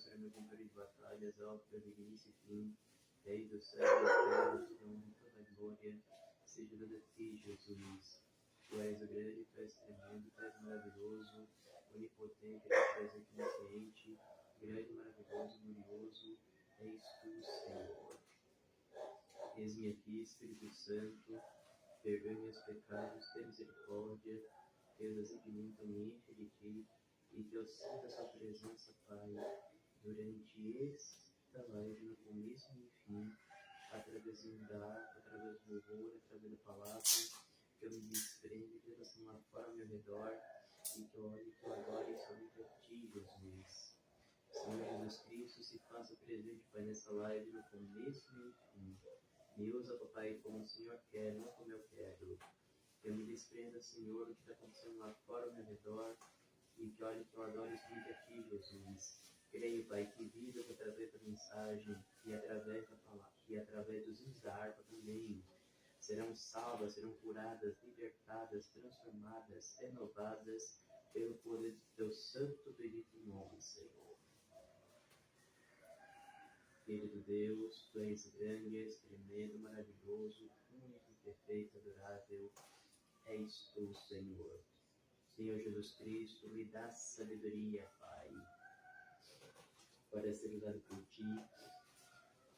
será meu companheiro de batalhas, alto pelo início e fim, Rei do céu e da terra, toda honra e toda glória, seja dada a ti, Jesus. Tu és o grande, tu és tremendo, tu és maravilhoso, onipotente, presente, onisciente, grande, maravilhoso, glorioso, és tu, Senhor. Eis-me aqui, Espírito Santo, perdoe meus pecados, tem misericórdia, Deus de mim, me enche de ti, e que eu sinta a sua presença, Pai, durante esta live, no começo e no fim, através do dar, através do louvor, através da palavra, que eu me desprende, que eu uma forma ao meu redor, e que eu olhe, que eu adore somente a ti, Jesus. Senhor Jesus Cristo, se faça presente, Pai, nessa live, no começo e no fim. Me usa, Papai, como o Senhor quer, não como eu quero. Eu me desprenda, Senhor, do que está acontecendo lá fora ao meu redor, e que olhe, que eu adore somente a ti, Jesus. Creio, Pai, que vidas através da mensagem e através da palavra, e através dos hinos da harpa também, serão salvas, serão curadas, libertadas, transformadas, renovadas pelo poder do teu santo e bendito nome, Senhor. Querido Deus, tu és grande, és tremendo, maravilhoso, único, perfeito, adorável, és tu, Senhor. Senhor Jesus Cristo, me dá sabedoria, Pai, para ser usado por ti.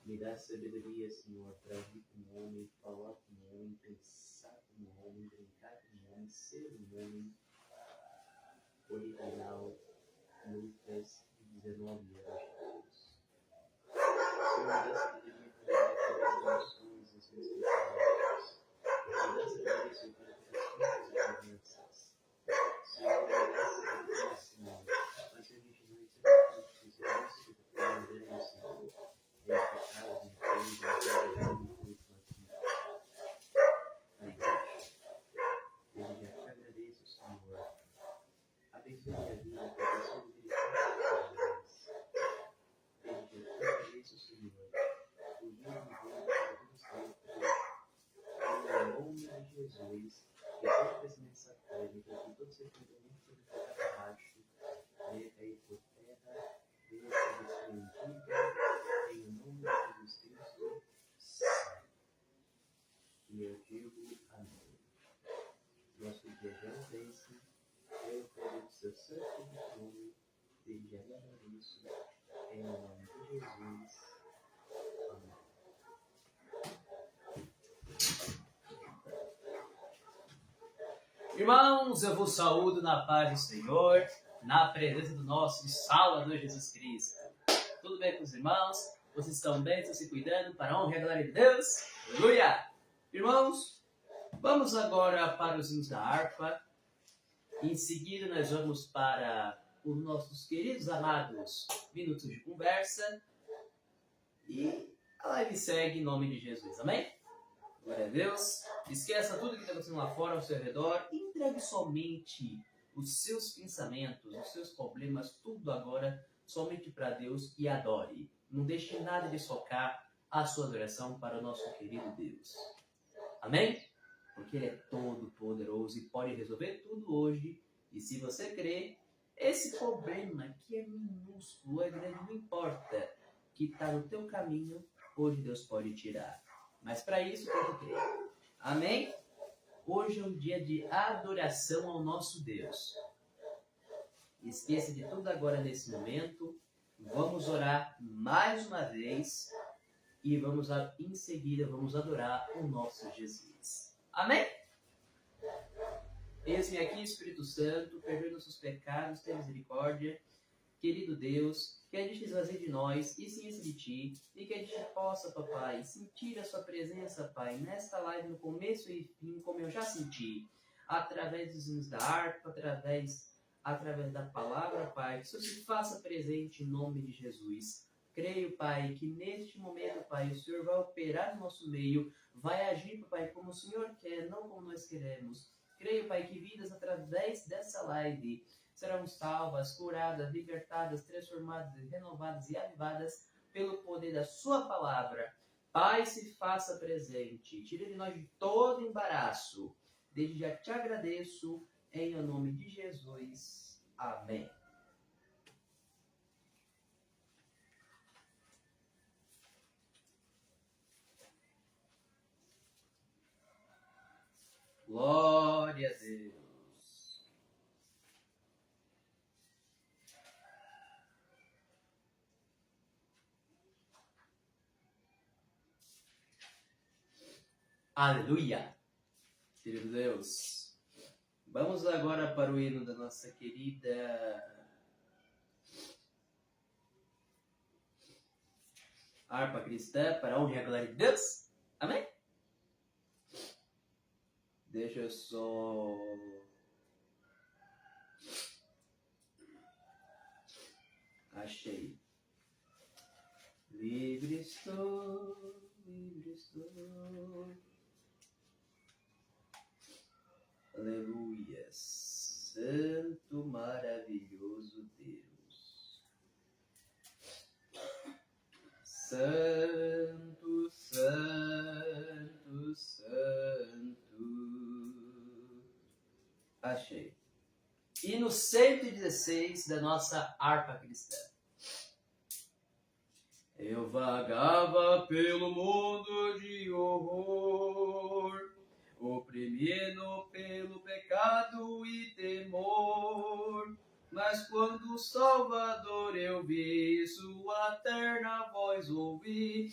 Me dá sabedoria, Senhor, para agir como homem, falar como homem, pensar como homem, brincar como homem, ser um homem. Original, Lucas 19 anos. Senhor, me dá sabedoria para as emoções, as minhas pensamentos. Me dá sabedoria, Senhor, para as crianças. Senhor, me dá sabedoria, Senhor, para ser vigilante, ser justo, ser verdadeiro, Senhor. Eu já te agradeço, Senhor. Abençoe minha vida, abençoe o eu já te agradeço, Senhor. O dia de Deus, em nome de Jesus, que todo crescimento satânico, que todo sofrimento que está abaixo, venha cair por terra, venha ser desprendido, em nome de Jesus Cristo, sai. E eu digo amém. Nosso dia já vence, pelo poder do seu santo nome, desde já lhe agradeço, em nome de Jesus. Amém. Irmãos, eu vos saúdo na paz do Senhor, na presença do nosso Salvador Jesus Cristo. Tudo bem com os irmãos? Vocês estão bem? Estão se cuidando para a honra e a glória de Deus? Aleluia! Irmãos, vamos agora para os hinos da harpa. Em seguida nós vamos para os nossos queridos amados minutos de conversa. E a live segue em nome de Jesus. Amém? Glória a Deus. Esqueça tudo que está acontecendo lá fora ao seu redor. Entregue somente os seus pensamentos, os seus problemas, tudo agora somente para Deus e adore. Não deixe nada de focar a sua adoração para o nosso querido Deus. Amém? Porque Ele é todo poderoso e pode resolver tudo hoje. E se você crer, esse problema que é minúsculo, é grande, não importa, que está no teu caminho, hoje Deus pode tirar. Mas para isso tem que crer. Amém? Hoje é um dia de adoração ao nosso Deus. Esqueça de tudo agora nesse momento. Vamos orar mais uma vez. E em seguida vamos adorar o nosso Jesus. Amém? Eis-me aqui, Espírito Santo, perdoe nossos pecados, tenha misericórdia. Querido Deus, que a gente esvazie de nós e se enche de Ti, e que a gente possa, Papai, sentir a Sua presença, Pai, nesta live, no começo e fim, como eu já senti, através dos hinos da harpa, através da palavra, Pai, que o Senhor se faça presente em nome de Jesus. Creio, Pai, que neste momento, Pai, o Senhor vai operar no nosso meio, vai agir, Pai, como o Senhor quer, não como nós queremos. Creio, Pai, que vidas através dessa live serão salvas, curadas, libertadas, transformadas, renovadas e avivadas pelo poder da Sua palavra. Pai, se faça presente. Tire de nós de todo embaraço. Desde já te agradeço, em nome de Jesus. Amém. Glória a Deus. Aleluia. Querido Deus, vamos agora para o hino da nossa querida harpa cristã, para a honra e a glória de Deus. Amém? Deixa eu só... Achei. Livre estou, livre estou. Aleluia. Santo, maravilhoso Deus. Santo, santo, santo. Achei. Hino 116 da nossa harpa cristã. Eu vagava pelo mundo de horror, oprimido pelo pecado e temor. Mas quando o Salvador eu vi, sua terna voz ouvi,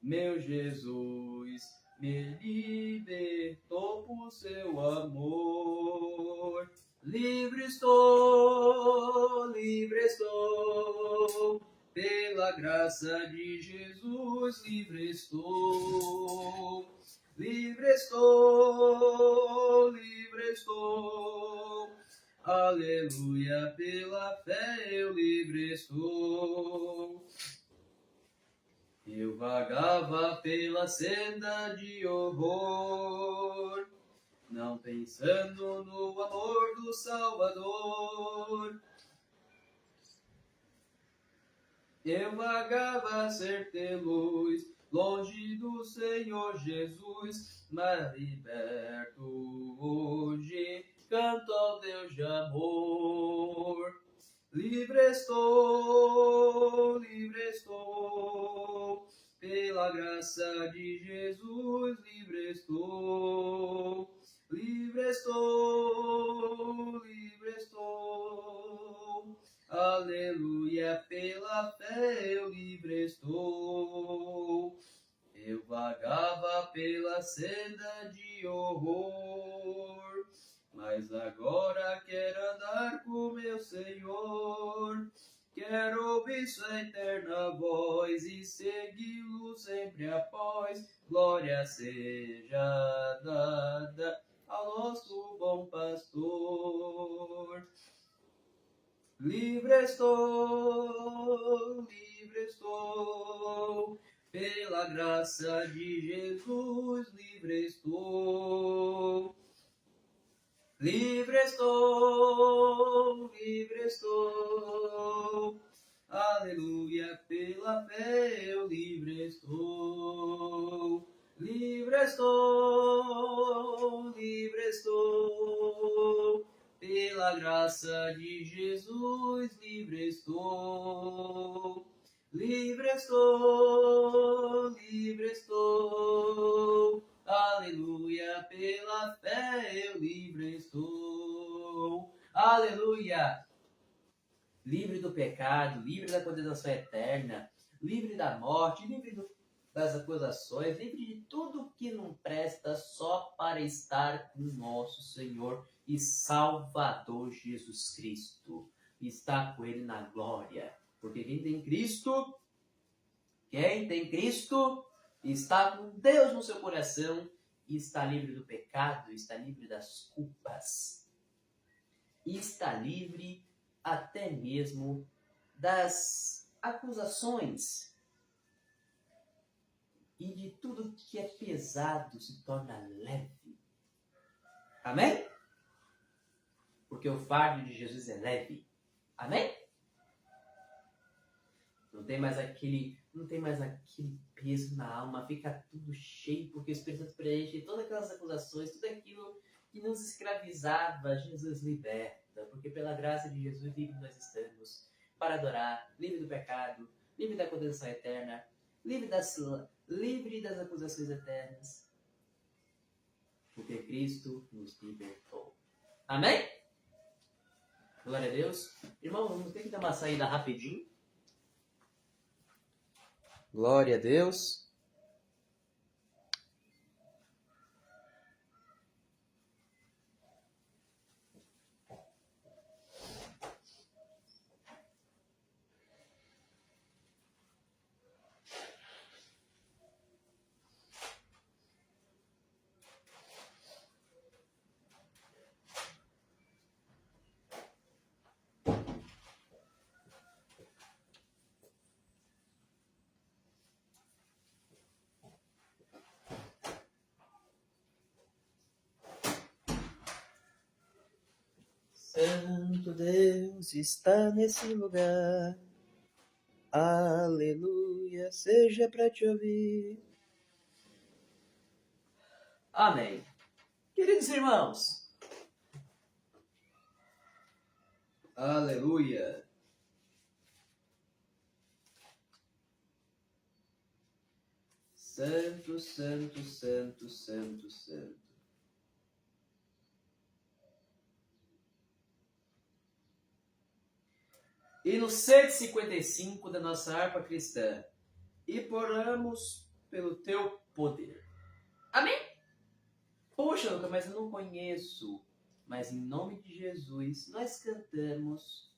meu Jesus me libertou por seu amor. Livre estou, pela graça de Jesus, livre estou. Livre estou, aleluia, pela fé eu livre estou. Eu vagava pela senda de horror, não pensando no amor do Salvador. Eu vagava sem ter luz, longe do Senhor Jesus, mas liberto hoje, canto ao Deus de amor. Livre estou, pela graça de Jesus, livre estou. Livre estou, aleluia, pela fé eu livre estou. Eu vagava pela senda de horror, mas agora quero andar com meu Senhor. Quero ouvir sua eterna voz e segui-lo sempre após. Glória seja dada ao nosso bom pastor. Livre estou, pela graça de Jesus, livre estou. Livre estou, aleluia, pela fé eu livre estou. Livre estou, pela graça de Jesus, livre estou. Livre estou, aleluia, pela fé eu livre estou. Aleluia! Livre do pecado, livre da condenação eterna, livre da morte, livre das acusações, livre de tudo que não presta, só para estar com nosso Senhor e Salvador Jesus Cristo. Está com Ele na glória. Porque quem tem Cristo está com Deus no seu coração e está livre do pecado, está livre das culpas, e está livre até mesmo das acusações, e de tudo que é pesado se torna leve. Amém? Porque o fardo de Jesus é leve. Amém? Não tem mais aquele peso na alma, fica tudo cheio, porque o Espírito Santo preenche todas aquelas acusações, tudo aquilo que nos escravizava, Jesus liberta, porque pela graça de Jesus livre nós estamos, para adorar, livre do pecado, livre da condenação eterna, livre das acusações eternas. porque Cristo nos libertou. Amém? Glória a Deus. Irmão, vamos ter que dar uma saída rapidinho. Glória a Deus. Santo Deus está nesse lugar. Aleluia, seja para te ouvir. Amém. Queridos irmãos, aleluia. Santo, santo, santo, santo, santo. E no 155 da nossa harpa cristã, imploramos pelo teu poder. Amém? Poxa, Luca, mas eu não conheço. Mas em nome de Jesus, nós cantamos.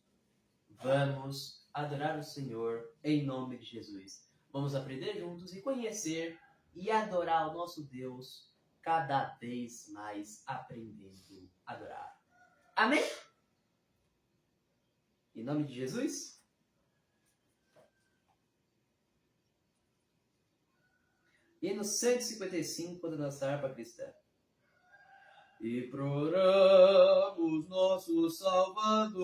Vamos adorar o Senhor em nome de Jesus. Vamos aprender juntos e conhecer e adorar o nosso Deus cada vez mais aprendendo a adorar. Amém? Em nome de Jesus? E no 155 da nossa harpa cristã. E imploramos nosso Salvador,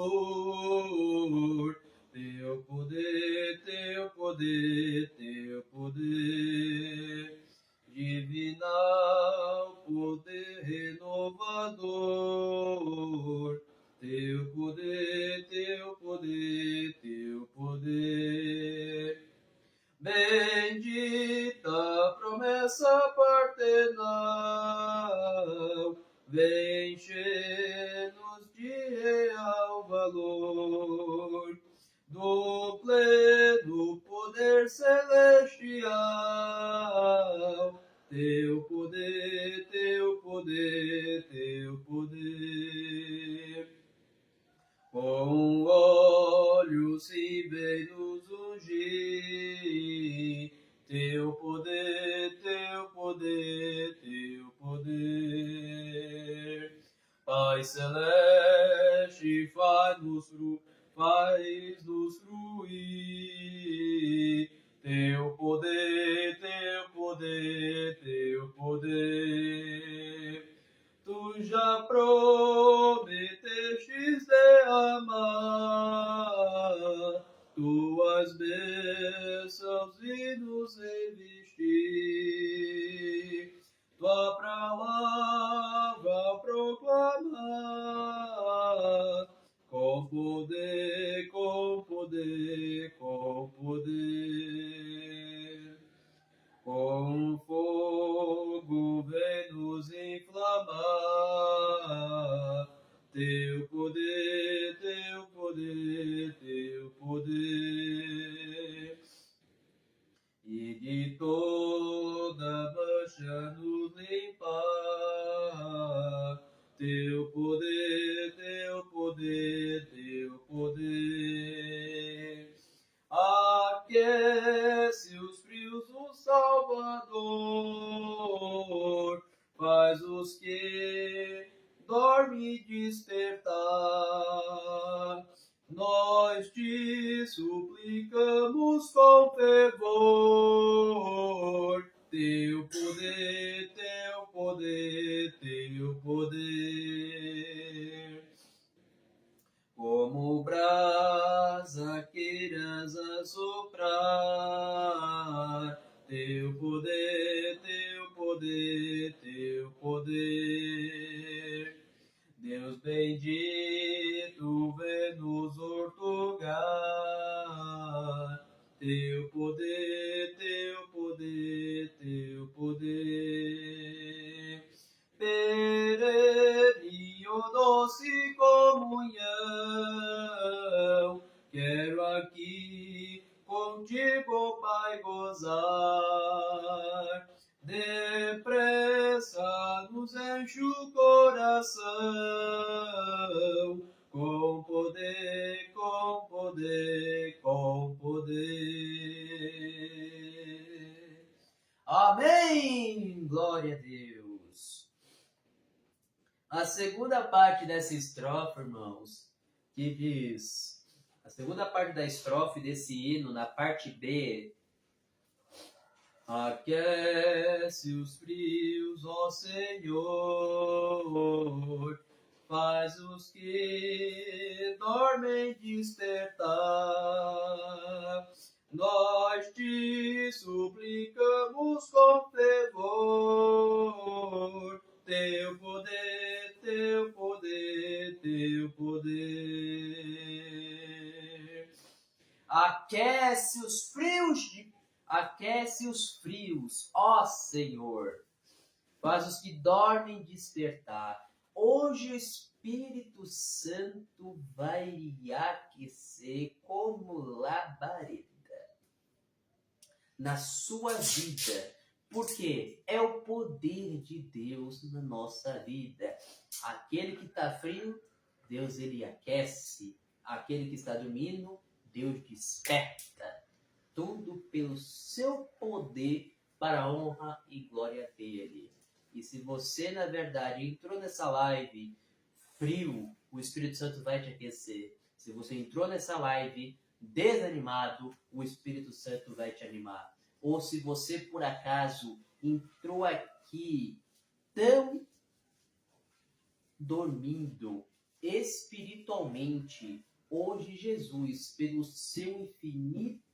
teu poder, teu poder, teu poder, divinal poder renovador, teu poder, teu poder, teu poder. Bendita promessa partenal, vem encher-nos de real valor, do pleno poder celestial, teu poder, teu poder, teu poder. Com olhos se vem nos ungir, teu poder, teu poder, teu poder. Pai celeste, faz-nos fruir, teu poder, teu poder, teu poder. Tu já prometestes derramar tuas bênçãos e nos revestir, tua palavra proclamar, com poder, com poder, com poder. Com fogo vem nos inflamar, teu poder, teu poder, teu poder. E de toda mancha nos limpar, teu poder, teu poder, teu poder. Aquece os frios do Salvador, faz os que dormem despertar. Nós te suplicamos com fervor, teu poder, teu poder, teu poder. Como brasa queiras assoprar, teu poder, teu poder, teu poder. Deus bendito, vem nos ortogar, teu poder, teu poder, teu poder. aqui contigo, Pai, gozar. Depressa nos enche o coração, com poder, com poder, com poder. Amém! Glória a Deus. A segunda parte dessa estrofe, irmãos, que diz, a segunda parte da estrofe desse hino, na parte B, aquece os frios, ó Senhor, faz os que dormem despertar. Nós te suplicamos com fervor, teu poder, teu poder, teu poder. Aquece os frios, ó Senhor, faz os que dormem despertar. Hoje o Espírito Santo vai lhe aquecer como labareda na sua vida, porque é o poder de Deus na nossa vida. Aquele que está frio, Deus ele aquece. Aquele que está dormindo, Deus desperta. Tudo pelo seu poder para a honra e glória dele. E se você, na verdade, entrou nessa live frio, o Espírito Santo vai te aquecer. Se você entrou nessa live desanimado, o Espírito Santo vai te animar. Ou se você, por acaso, entrou aqui tão dormindo espiritualmente, hoje Jesus, pelo seu infinito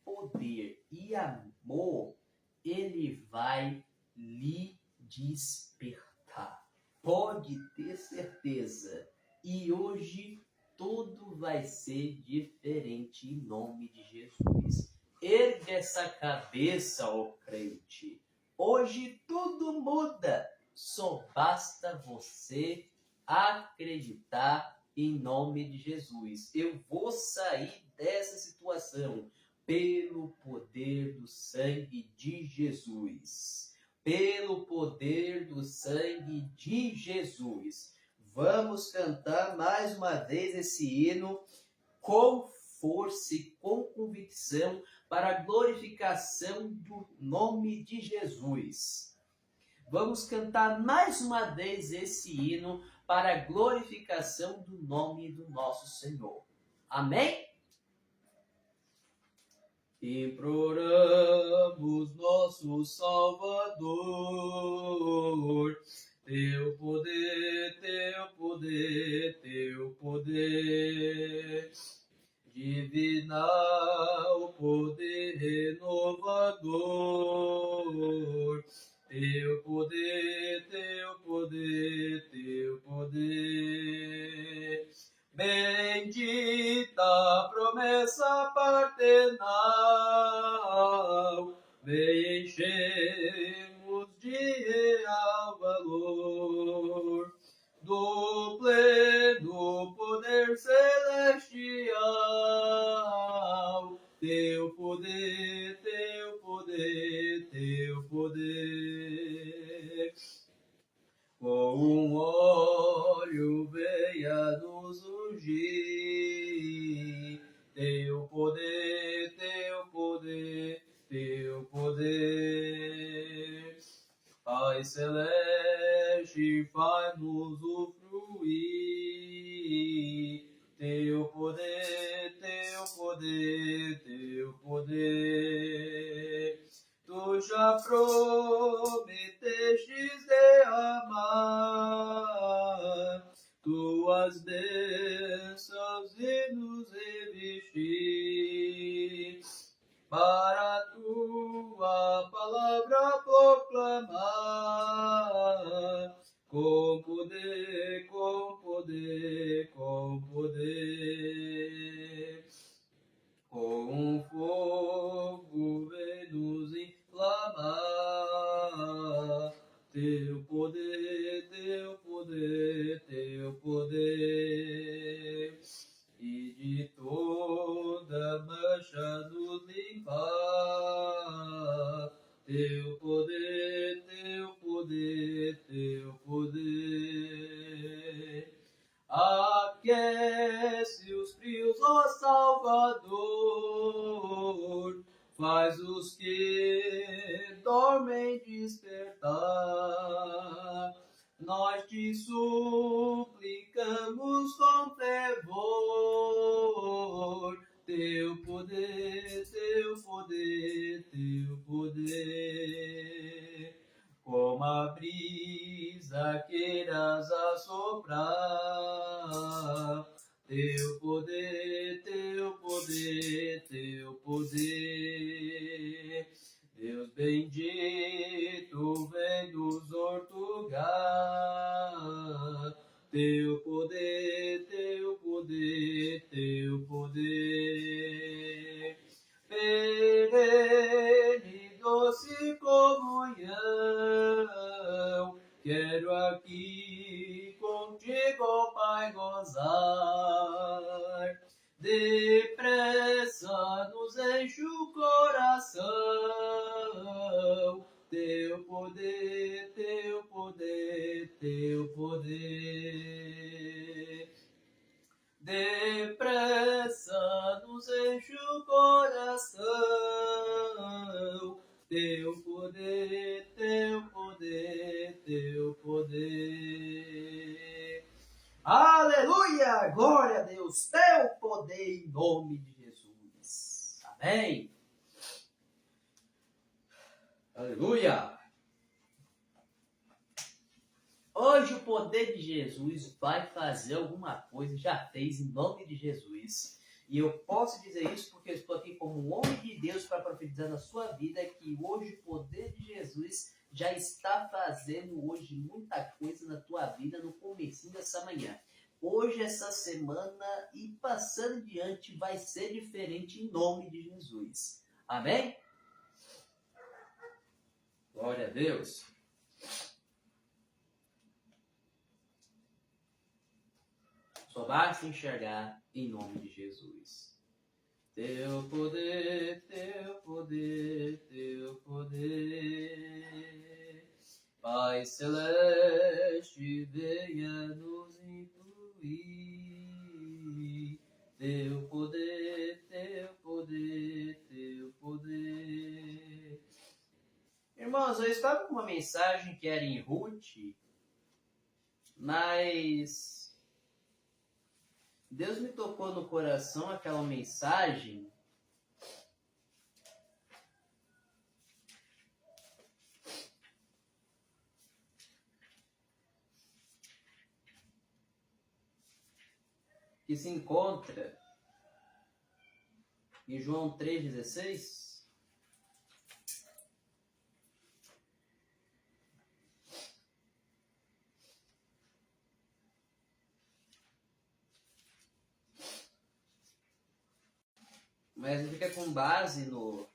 poder e amor, ele vai lhe despertar. Pode ter certeza. E hoje tudo vai ser diferente em nome de Jesus. Ergue essa cabeça, ó crente. Hoje tudo muda. Só basta você acreditar em nome de Jesus. Eu vou sair dessa situação pelo poder do sangue de Jesus. Pelo poder do sangue de Jesus. Vamos cantar mais uma vez esse hino com força e com convicção para a glorificação do nome de Jesus. Vamos cantar mais uma vez esse hino para a glorificação do nome do nosso Senhor. Amém? Imploramos nosso Salvador, teu poder, teu poder, teu poder, divinal poder renovador, teu poder, teu poder, teu poder. Bendita promessa paternal, vem enchemos de real valor do pleno poder celestial. Teu poder, teu poder, teu poder. Com um olho venha nos ungir, teu poder, teu poder, teu poder. Pai celeste, faz-nos usufruir, teu poder, teu poder, teu poder. Tu já prometestes derramar tuas bênçãos e nos revestir, para a tua palavra proclamar, com poder, com poder, com poder. Com fogo vem nos inflamar, teu poder, teu poder, teu poder. E de toda Salvador, faz os que dormem despertar. Nós te suplicamos com fervor, teu poder, teu poder, teu poder. Como a brisa queiras assoprar, teu poder, teu poder, teu poder. Deus bendito vem dos Ortugá, teu poder, teu poder, teu poder. Perene doce comunhão, quero aqui contigo, Pai, gozar. Depressa nos enche o coração, teu poder, teu poder, teu poder. Depressa nos enche o coração, teu poder, teu poder, teu poder. Aleluia! Glória a Deus! Teu poder em nome de Jesus. Amém! Aleluia! Hoje o poder de Jesus vai fazer alguma coisa, já fez em nome de Jesus. E eu posso dizer isso porque eu estou aqui como um homem de Deus para profetizar na sua vida que hoje o poder de Jesus já está fazendo hoje muita coisa na tua vida no comecinho dessa manhã. Hoje, essa semana e passando diante vai ser diferente em nome de Jesus. Amém? Glória a Deus. Só basta enxergar em nome de Jesus. Teu poder, teu poder, teu poder. Pai celeste, venha nos incluir. Teu poder, teu poder, teu poder. Irmãos, eu estava com uma mensagem que era em Ruth, mas Deus me tocou no coração aquela mensagem que se encontra em João 3,16. Mas fica com base no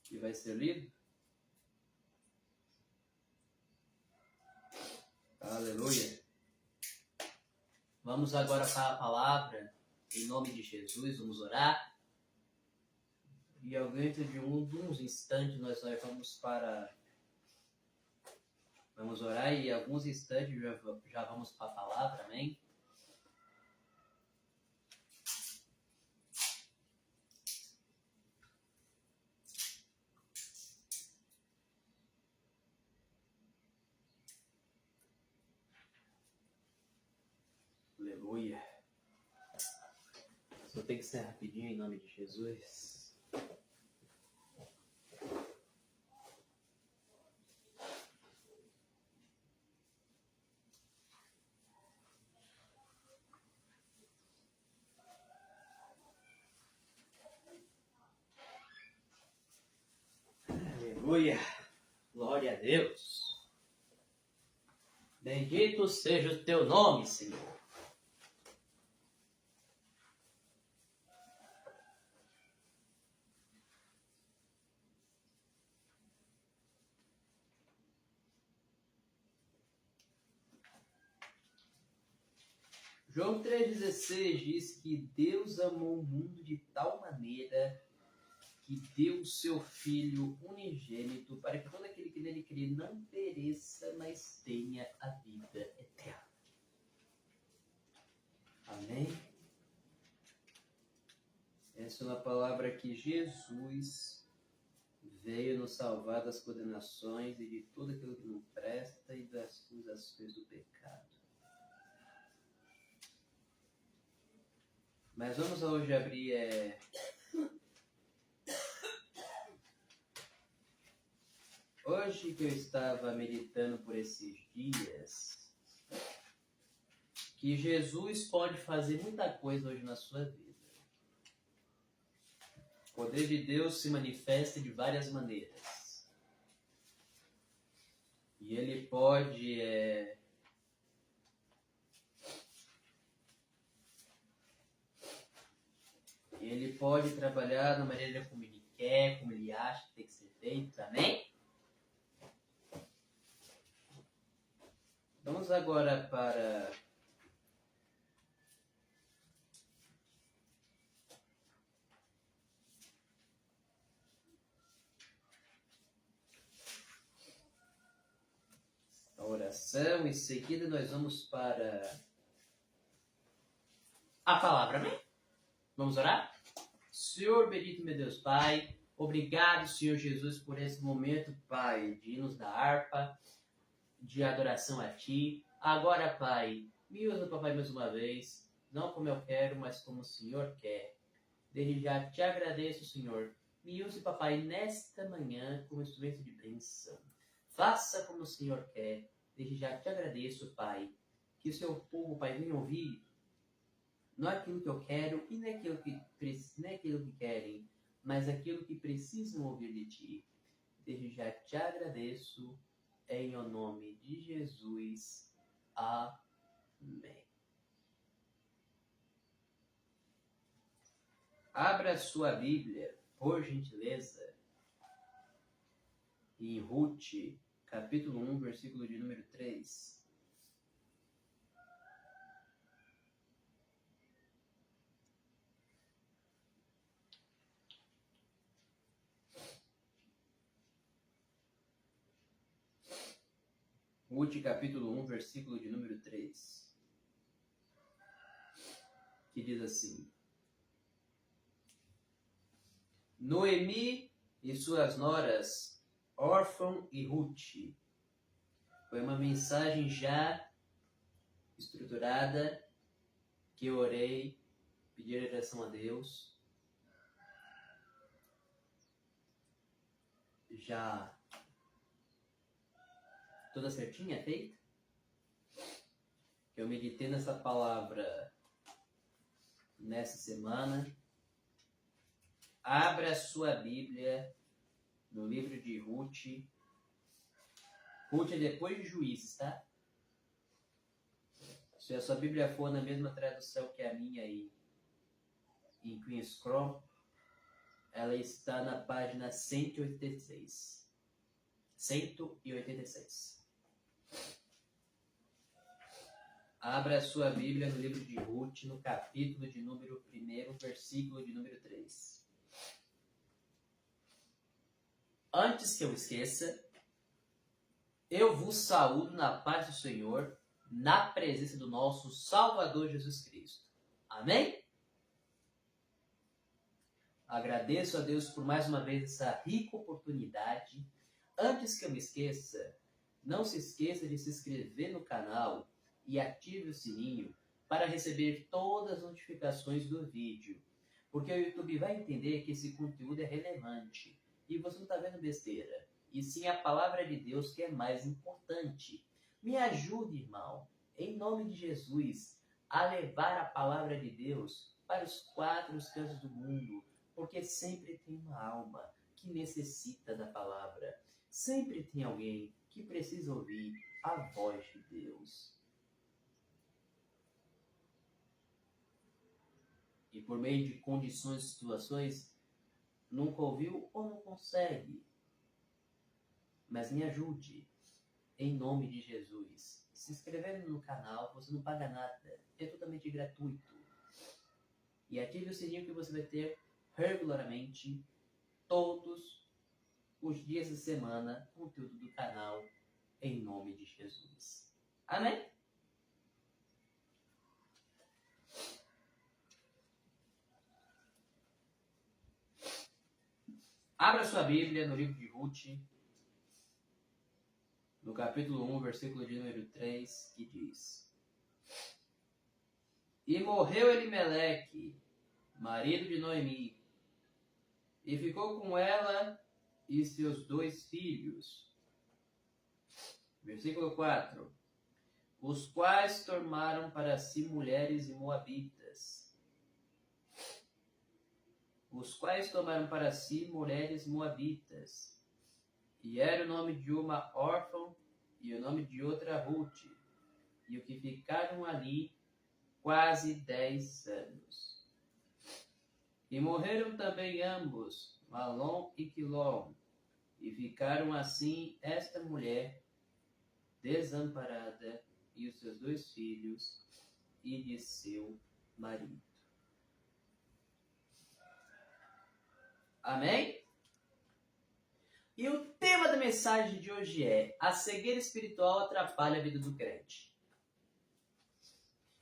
que vai ser lido. Aleluia. Vamos agora para a palavra, em nome de Jesus, vamos orar. E ao dentro de uns instantes nós vamos orar e em alguns instantes já vamos para a palavra, amém? Aleluia. Só tem que ser rapidinho em nome de Jesus. Aleluia. Glória a Deus. Bendito seja o teu nome, Senhor. João 3,16 diz que Deus amou o mundo de tal maneira que deu o seu Filho unigênito para que todo aquele que nele crê não pereça, mas tenha a vida eterna. Amém? Essa é uma palavra que Jesus veio nos salvar das condenações e de tudo aquilo que não presta e das acusações do pecado. Mas vamos hoje abrir Hoje que eu estava meditando por esses dias, que Jesus pode fazer muita coisa hoje na sua vida. O poder de Deus se manifesta de várias maneiras. E Ele pode trabalhar da maneira como Ele quer, como Ele acha que tem que ser feito. Amém? Vamos agora para a oração. Em seguida nós vamos para a palavra. Amém? Vamos orar? Senhor bendito, meu Deus Pai, obrigado, Senhor Jesus, por esse momento, Pai, de hinos da harpa, de adoração a Ti. Agora, Pai, me usa, Papai, mais uma vez, não como eu quero, mas como o Senhor quer. Desde já te agradeço, Senhor. Me use, Papai, nesta manhã como instrumento de bênção. Faça como o Senhor quer. Desde já te agradeço, Pai, que o seu povo, Pai, venha ouvir não aquilo que eu quero e não aquilo que querem, mas aquilo que precisam ouvir de Ti. Desde já te agradeço, em o nome de Jesus. Amém. Abra sua Bíblia, por gentileza, em Ruth, capítulo 1, versículo de número 3. Ruth, capítulo 1, versículo de número 3, que diz assim: Noemi e suas noras, Órfão e Ruth. Foi uma mensagem já estruturada, que eu orei, pedi direção a Deus. Já toda certinha, feita? Eu meditei nessa palavra nessa semana. Abra a sua Bíblia no livro de Ruth. Ruth é depois de Juízes, tá? Se a sua Bíblia for na mesma tradução que a minha aí, em Queen's Chrome, ela está na página 186. 186. Abra a sua Bíblia no livro de Ruth, no capítulo de número 1, versículo de número 3. Antes que eu esqueça, eu vos saúdo na paz do Senhor, na presença do nosso Salvador Jesus Cristo. Amém? Agradeço a Deus por mais uma vez essa rica oportunidade. Antes que eu me esqueça, não se esqueça de se inscrever no canal e ative o sininho para receber todas as notificações do vídeo, porque o YouTube vai entender que esse conteúdo é relevante e você não está vendo besteira, e sim a palavra de Deus que é mais importante. Me ajude, irmão, em nome de Jesus, a levar a palavra de Deus para os 4 cantos do mundo, porque sempre tem uma alma que necessita da palavra, sempre tem alguém que precisa ouvir a voz de Deus. E por meio de condições e situações, nunca ouviu ou não consegue. Mas me ajude, em nome de Jesus. Se inscrevendo no canal, você não paga nada, é totalmente gratuito. E ative o sininho que você vai ter regularmente, todos os dias da semana, conteúdo do canal, em nome de Jesus. Amém? Abra sua Bíblia no livro de Ruth, no capítulo 1, versículo de número 3, que diz: E morreu Elimeleque, marido de Noemi, e ficou com ela e seus 2 filhos. Versículo 4. Os quais tomaram para si mulheres moabitas. Os quais tomaram para si mulheres moabitas. E era o nome de uma órfã e o nome de outra Ruth. E o que ficaram ali quase 10 anos. E morreram também ambos, Malom e Quilom. E ficaram assim esta mulher desamparada e os seus 2 filhos e de seu marido. Amém? E o tema da mensagem de hoje é: a cegueira espiritual atrapalha a vida do crente.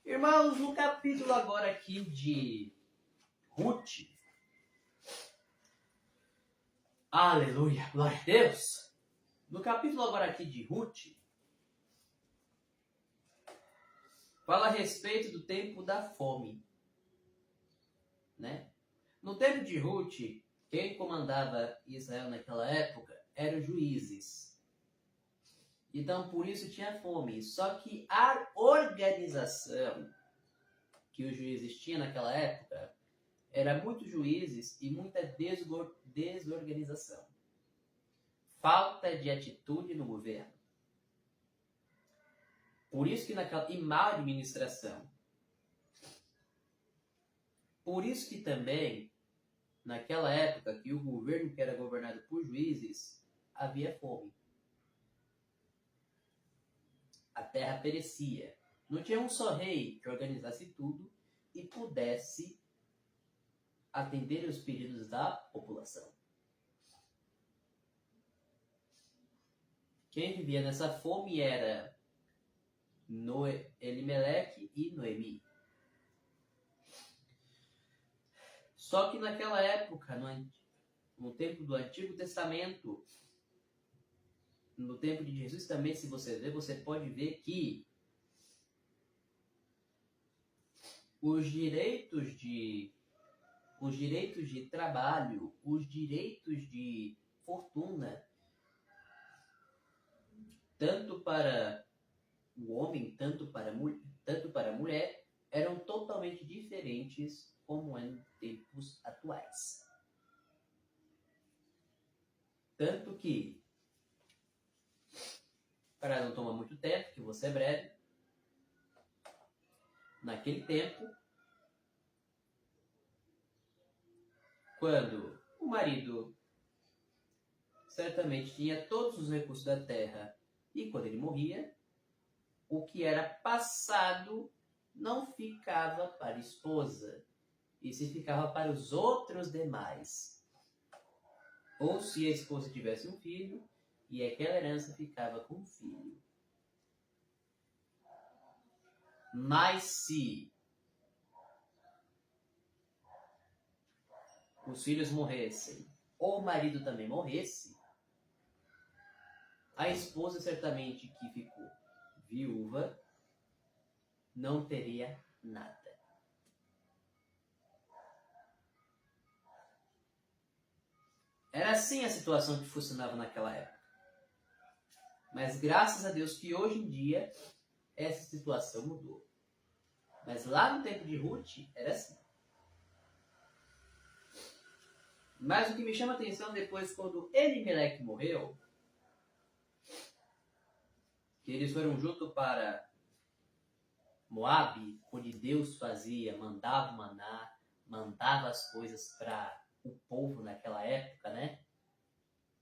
Irmãos, no capítulo agora aqui de Ruth, aleluia, glória a Deus. No capítulo agora aqui de Ruth, fala a respeito do tempo da fome, né? No tempo de Ruth, quem comandava Israel naquela época eram os juízes. Então, por isso tinha fome. Só que a organização que os juízes tinham naquela época era muitos juízes e muita desorganização. Falta de atitude no governo. Por isso que e má administração. Por isso que também, naquela época que o governo que era governado por juízes, havia fome. A terra perecia. Não tinha um só rei que organizasse tudo e pudesse atender os pedidos da população. Quem vivia nessa fome era Elimeleque e Noemi. Só que naquela época, no tempo do Antigo Testamento, no tempo de Jesus também, se você ver, você pode ver que os direitos de trabalho, os direitos de fortuna, tanto para o homem, tanto para a mulher, eram totalmente diferentes como em tempos atuais. Tanto que, para não tomar muito tempo, que você é breve, naquele tempo, quando o marido certamente tinha todos os recursos da terra e quando ele morria, o que era passado não ficava para a esposa, e se ficava para os outros demais. Ou se a esposa tivesse um filho, e aquela herança ficava com o filho. Mas se os filhos morressem, ou o marido também morresse, a esposa certamente que ficou viúva não teria nada. Era assim a situação que funcionava naquela época. Mas graças a Deus que hoje em dia essa situação mudou. Mas lá no tempo de Ruth era assim. Mas o que me chama a atenção depois, quando Elimeleque morreu, que eles foram junto para Moabe, onde Deus mandava o maná, mandava as coisas para o povo naquela época, né?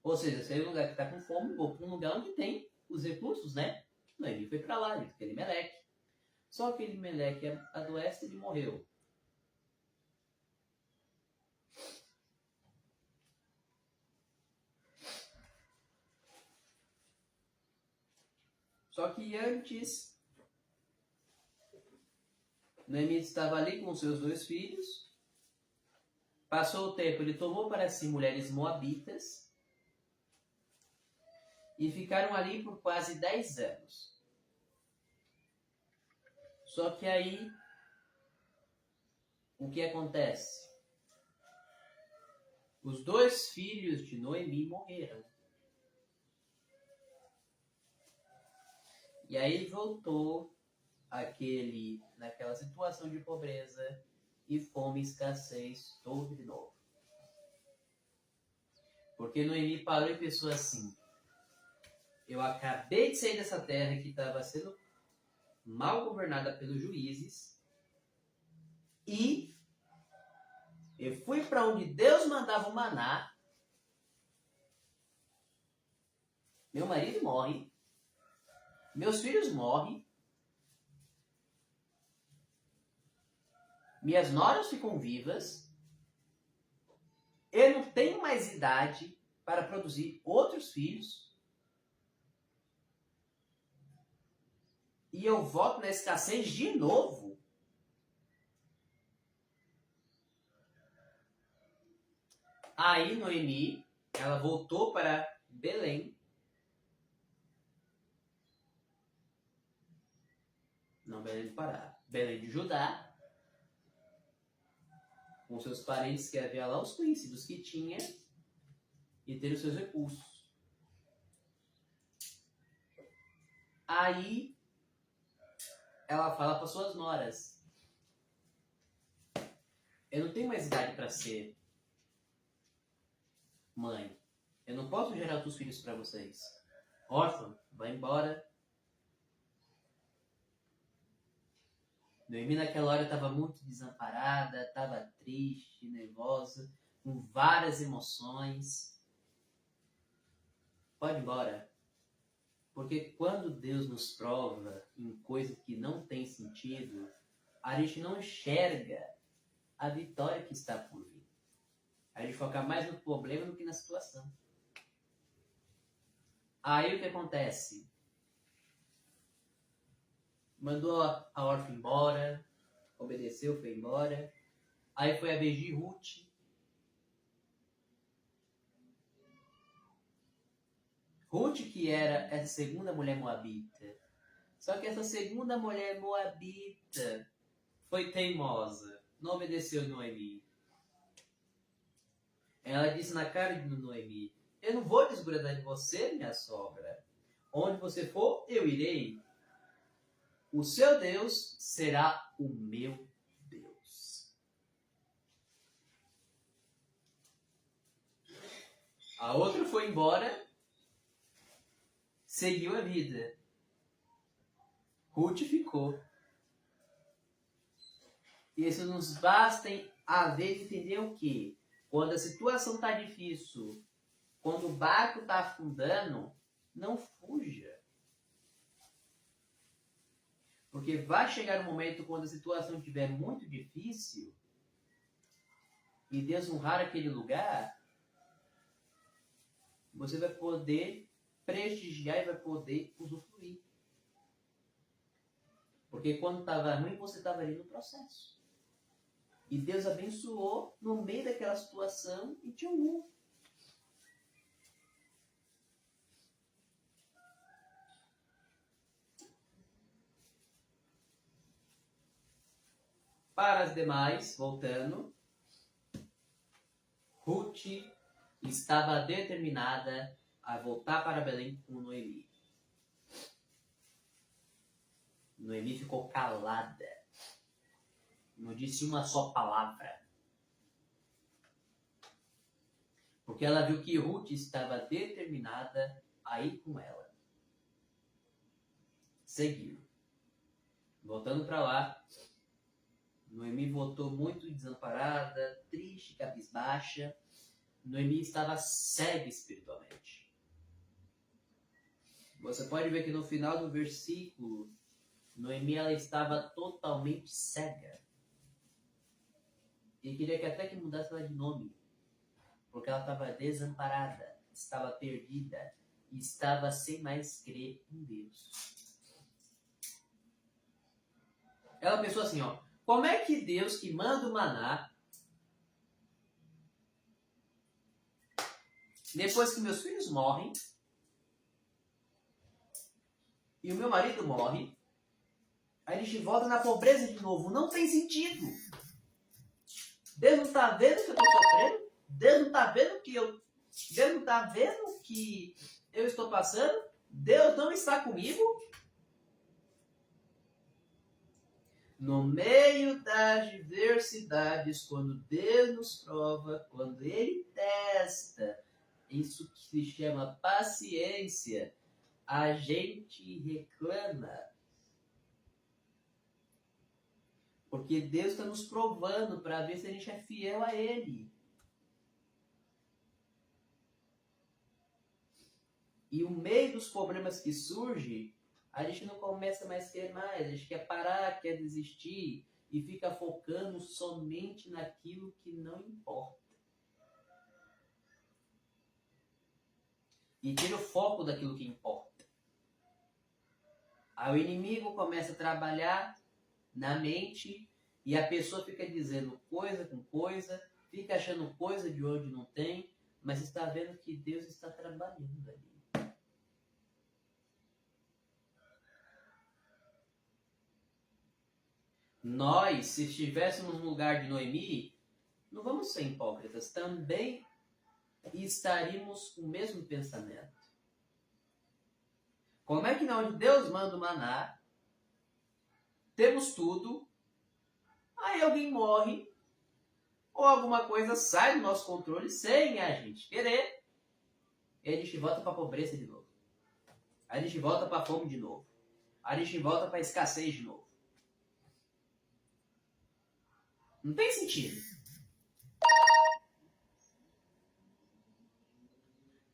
Ou seja, se é um lugar que está com fome, vou para um lugar onde tem os recursos, né? Não, ele foi para lá, ele foi Elimeleque. Só que Elimeleque adoece e ele morreu. Só que antes, Noemi estava ali com seus 2 filhos, Passou o tempo, ele tomou para si mulheres moabitas e ficaram ali por quase 10 anos. Só que aí, o que acontece? Os 2 filhos de Noemi morreram. E aí voltou naquela situação de pobreza e fome e escassez todo de novo. Porque Noemi parou e pensou assim: eu acabei de sair dessa terra que estava sendo mal governada pelos juízes e eu fui para onde Deus mandava o maná. Meu marido morre, meus filhos morrem, minhas noras ficam vivas, eu não tenho mais idade para produzir outros filhos e eu volto na escassez de novo. Aí Noemi, ela voltou para Belém. Não Belém do Pará, Belém de Judá. Com seus parentes que havia lá, os conhecidos que tinha, e ter os seus recursos. Aí ela fala para suas noras: eu não tenho mais idade para ser mãe. Eu não posso gerar outros filhos para vocês. Órfão, vai embora. Noemi naquela hora estava muito desamparada, estava triste, nervosa, com várias emoções. Pode ir embora. Porque quando Deus nos prova em coisas que não tem sentido, a gente não enxerga a vitória que está por vir. A gente foca mais no problema do que na situação. Aí o que acontece? Mandou a órfã embora, obedeceu, foi embora. Aí foi a vez de Ruth. Ruth, que era essa segunda mulher moabita. Só que essa segunda mulher moabita foi teimosa, não obedeceu Noemi. Ela disse na cara de Noemi: eu não vou desgrudar de você, minha sogra. Onde você for, eu irei. O seu Deus será o meu Deus. A outra foi embora, seguiu a vida. Ruth ficou. E isso nos basta a ver e entender o quê? Quando a situação está difícil, quando o barco está afundando, não fuja. Porque vai chegar um momento quando a situação estiver muito difícil e Deus honrar aquele lugar, você vai poder prestigiar e vai poder usufruir. Porque quando estava ruim, você estava ali no processo. E Deus abençoou no meio daquela situação e te honrou. Para as demais, voltando, Ruth estava determinada a voltar para Belém com Noemi. Noemi ficou calada. Não disse uma só palavra. Porque ela viu que Ruth estava determinada a ir com ela. Seguiu. Voltando para lá, Noemi voltou muito desamparada, triste, cabisbaixa. Noemi estava cega espiritualmente. Você pode ver que no final do versículo, Noemi ela estava totalmente cega. E queria que até que mudasse ela de nome. Porque ela estava desamparada, estava perdida e estava sem mais crer em Deus. Ela pensou assim, como é que Deus que manda o maná Depois que meus filhos morrem, e o meu marido morre, aí a gente volta na pobreza de novo. Não tem sentido. Deus não está vendo que eu estou sofrendo? Deus não está vendo que Deus não está vendo que eu estou passando? Deus não está comigo? No meio das diversidades, quando Deus nos prova, quando Ele testa, isso que se chama paciência, a gente reclama. Porque Deus está nos provando para ver se a gente é fiel a Ele. E o meio dos problemas que surgem, a gente não começa mais a querer mais, a gente quer parar, quer desistir e fica focando somente naquilo que não importa. E tira o foco daquilo que importa. Aí o inimigo começa a trabalhar na mente e a pessoa fica dizendo coisa com coisa, fica achando coisa de onde não tem, mas está vendo que Deus está trabalhando ali. Nós, se estivéssemos no lugar de Noemi, não vamos ser hipócritas, também estaríamos com o mesmo pensamento. Como é que na onde Deus manda o maná, temos tudo, aí alguém morre, ou alguma coisa sai do nosso controle sem a gente querer, e a gente volta para a pobreza de novo. A gente volta para a fome de novo. A gente volta para a escassez de novo. Não tem sentido.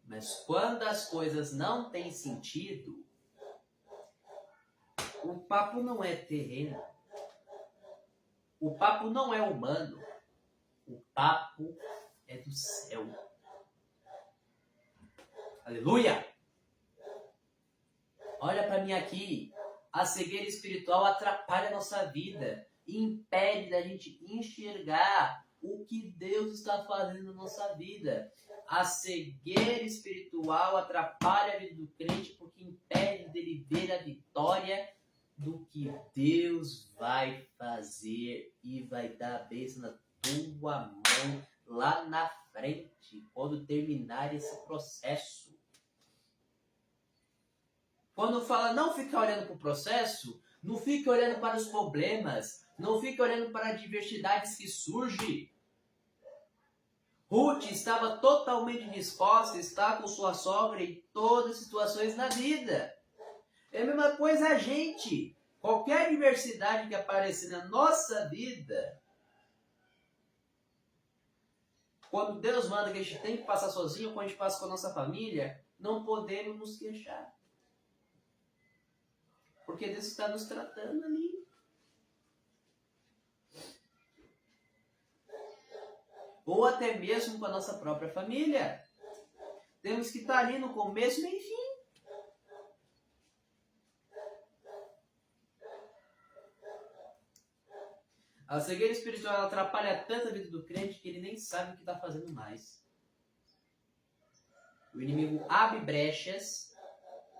Mas quando as coisas não têm sentido, o papo não é terreno. O papo não é humano. O papo é do céu. Aleluia! Olha para mim aqui. A cegueira espiritual atrapalha a nossa vida. Impede da gente enxergar o que Deus está fazendo na nossa vida. A cegueira espiritual atrapalha a vida do crente porque impede dele ver a vitória do que Deus vai fazer e vai dar a bênção na tua mão lá na frente, quando terminar esse processo. Quando fala não ficar olhando para o processo, não fique olhando para os problemas, não fique olhando para as diversidades que surgem. Ruth estava totalmente disposta a estar com sua sogra em todas as situações na vida. É a mesma coisa a gente. Qualquer diversidade que aparecer na nossa vida, quando Deus manda que a gente tem que passar sozinho, quando a gente passa com a nossa família, não podemos nos queixar. Porque Deus está nos tratando ali. Ou até mesmo com a nossa própria família. Temos que estar ali no começo e no fim. A cegueira espiritual atrapalha tanto a vida do crente que ele nem sabe o que está fazendo mais. O inimigo abre brechas,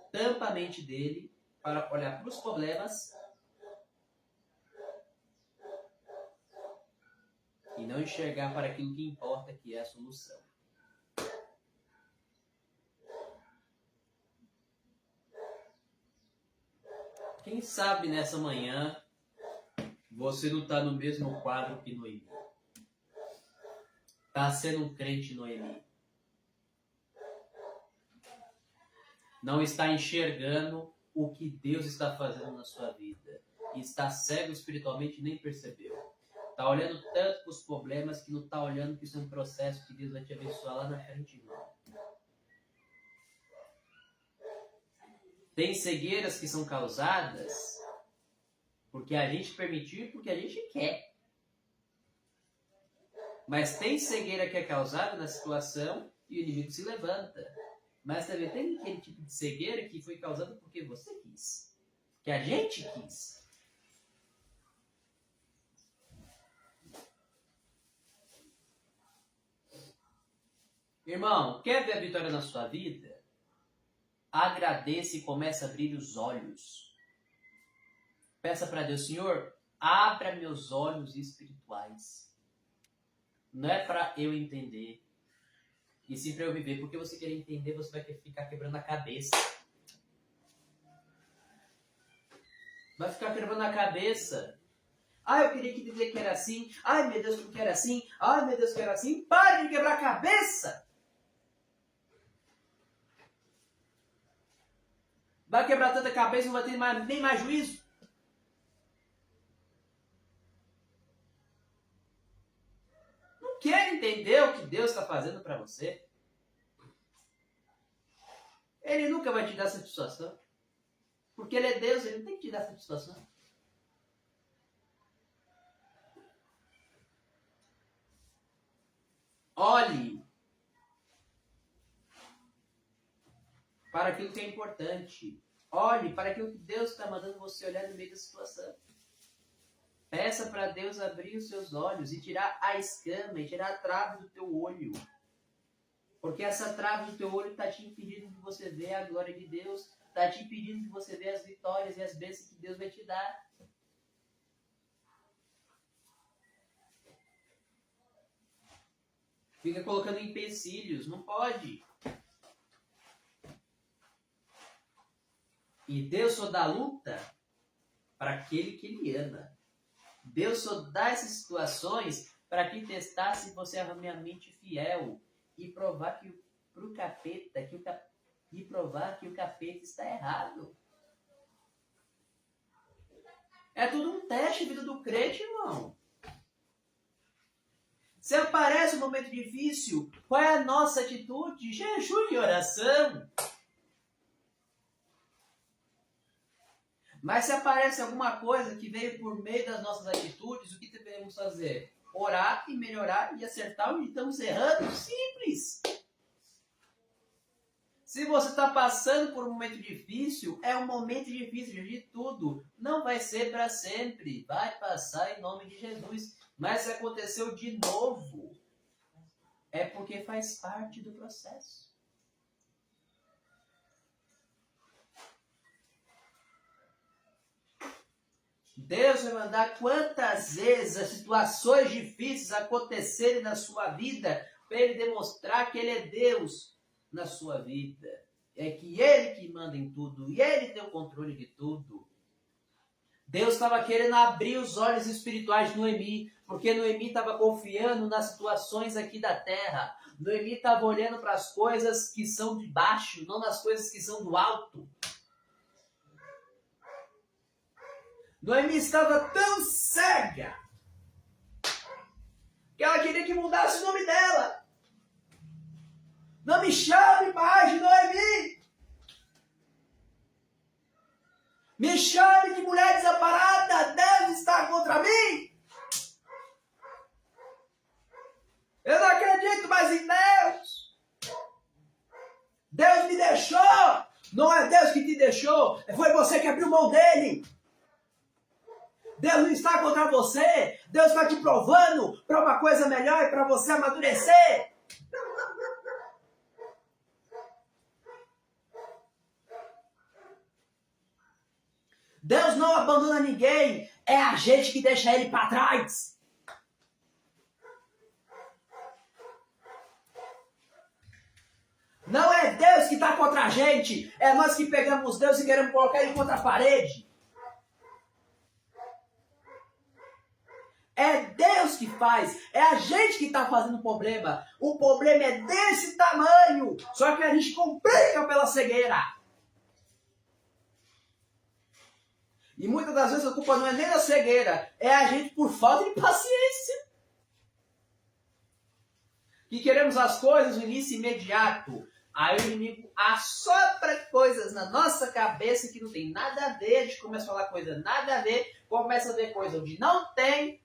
tampa a mente dele para olhar para os problemas e não enxergar para aquilo que importa, que é a solução. Quem sabe nessa manhã você não está no mesmo quadro que Noemi. Está sendo um crente Noemi. Não está enxergando o que Deus está fazendo na sua vida. E está cego espiritualmente e nem percebeu. Está olhando tanto para os problemas que não está olhando que isso é um processo que Deus vai te abençoar lá na frente, irmão. Tem cegueiras que são causadas porque a gente permitiu e porque a gente quer. Mas tem cegueira que é causada na situação e o inimigo se levanta. Mas também tem aquele tipo de cegueira que foi causada porque você quis. Que a gente quis. Irmão, quer ver a vitória na sua vida? Agradeça e comece a abrir os olhos. Peça para Deus, Senhor, abra meus olhos espirituais. Não é para eu entender, e sim para eu viver. Porque você querer entender, você vai ficar quebrando a cabeça. Vai ficar quebrando a cabeça. Ah, eu queria dizer que era assim. Ai, meu Deus, porque era assim. Ai, meu Deus, que era assim. Pare de quebrar a cabeça. Vai quebrar tanta cabeça, não vai ter nem mais juízo. Não quer entender o que Deus está fazendo para você? Ele nunca vai te dar satisfação. Porque Ele é Deus, Ele não tem que te dar satisfação. Olhe para aquilo que é importante. Olhe para aquilo que Deus está mandando você olhar no meio da situação. Peça para Deus abrir os seus olhos e tirar a escama, e tirar a trave do teu olho. Porque essa trave do teu olho está te impedindo de você ver a glória de Deus, está te impedindo de você ver as vitórias e as bênçãos que Deus vai te dar. Fica colocando empecilhos, não pode. E Deus só dá luta para aquele que Ele ama. Deus só dá essas situações para que testar se você é realmente fiel e provar que pro capeta, e provar que o capeta está errado. É tudo um teste, vida do crente, irmão. Se aparece um momento difícil, qual é a nossa atitude? Jejum e oração. Mas se aparece alguma coisa que veio por meio das nossas atitudes, o que devemos fazer? Orar e melhorar e acertar onde estamos errando. Simples. Se você está passando por um momento difícil, é um momento difícil de tudo. Não vai ser para sempre. Vai passar em nome de Jesus. Mas se aconteceu de novo, é porque faz parte do processo. Deus vai mandar quantas vezes as situações difíceis acontecerem na sua vida para Ele demonstrar que Ele é Deus na sua vida. É que Ele que manda em tudo e Ele tem o controle de tudo. Deus estava querendo abrir os olhos espirituais de Noemi, porque Noemi estava confiando nas situações aqui da terra. Noemi estava olhando para as coisas que são de baixo, não nas coisas que são do alto. Noemi estava tão cega que ela queria que mudasse o nome dela. Não me chame mais de Noemi. Me chame de mulher desamparada, Deus está contra mim. Eu não acredito mais em Deus. Deus me deixou. Não é Deus que te deixou, foi você que abriu mão dele. Deus não está contra você. Deus está te provando para uma coisa melhor e para você amadurecer. Deus não abandona ninguém. É a gente que deixa ele para trás. Não é Deus que está contra a gente. É nós que pegamos Deus e queremos colocar ele contra a parede. É Deus que faz, é a gente que está fazendo o problema. O problema é desse tamanho, só que a gente complica pela cegueira. E muitas das vezes a culpa não é nem da cegueira, é a gente por falta de paciência. Que queremos as coisas no início imediato. Aí o inimigo assopra coisas na nossa cabeça que não tem nada a ver, a gente começa a falar coisa nada a ver, começa a ver coisa onde não tem.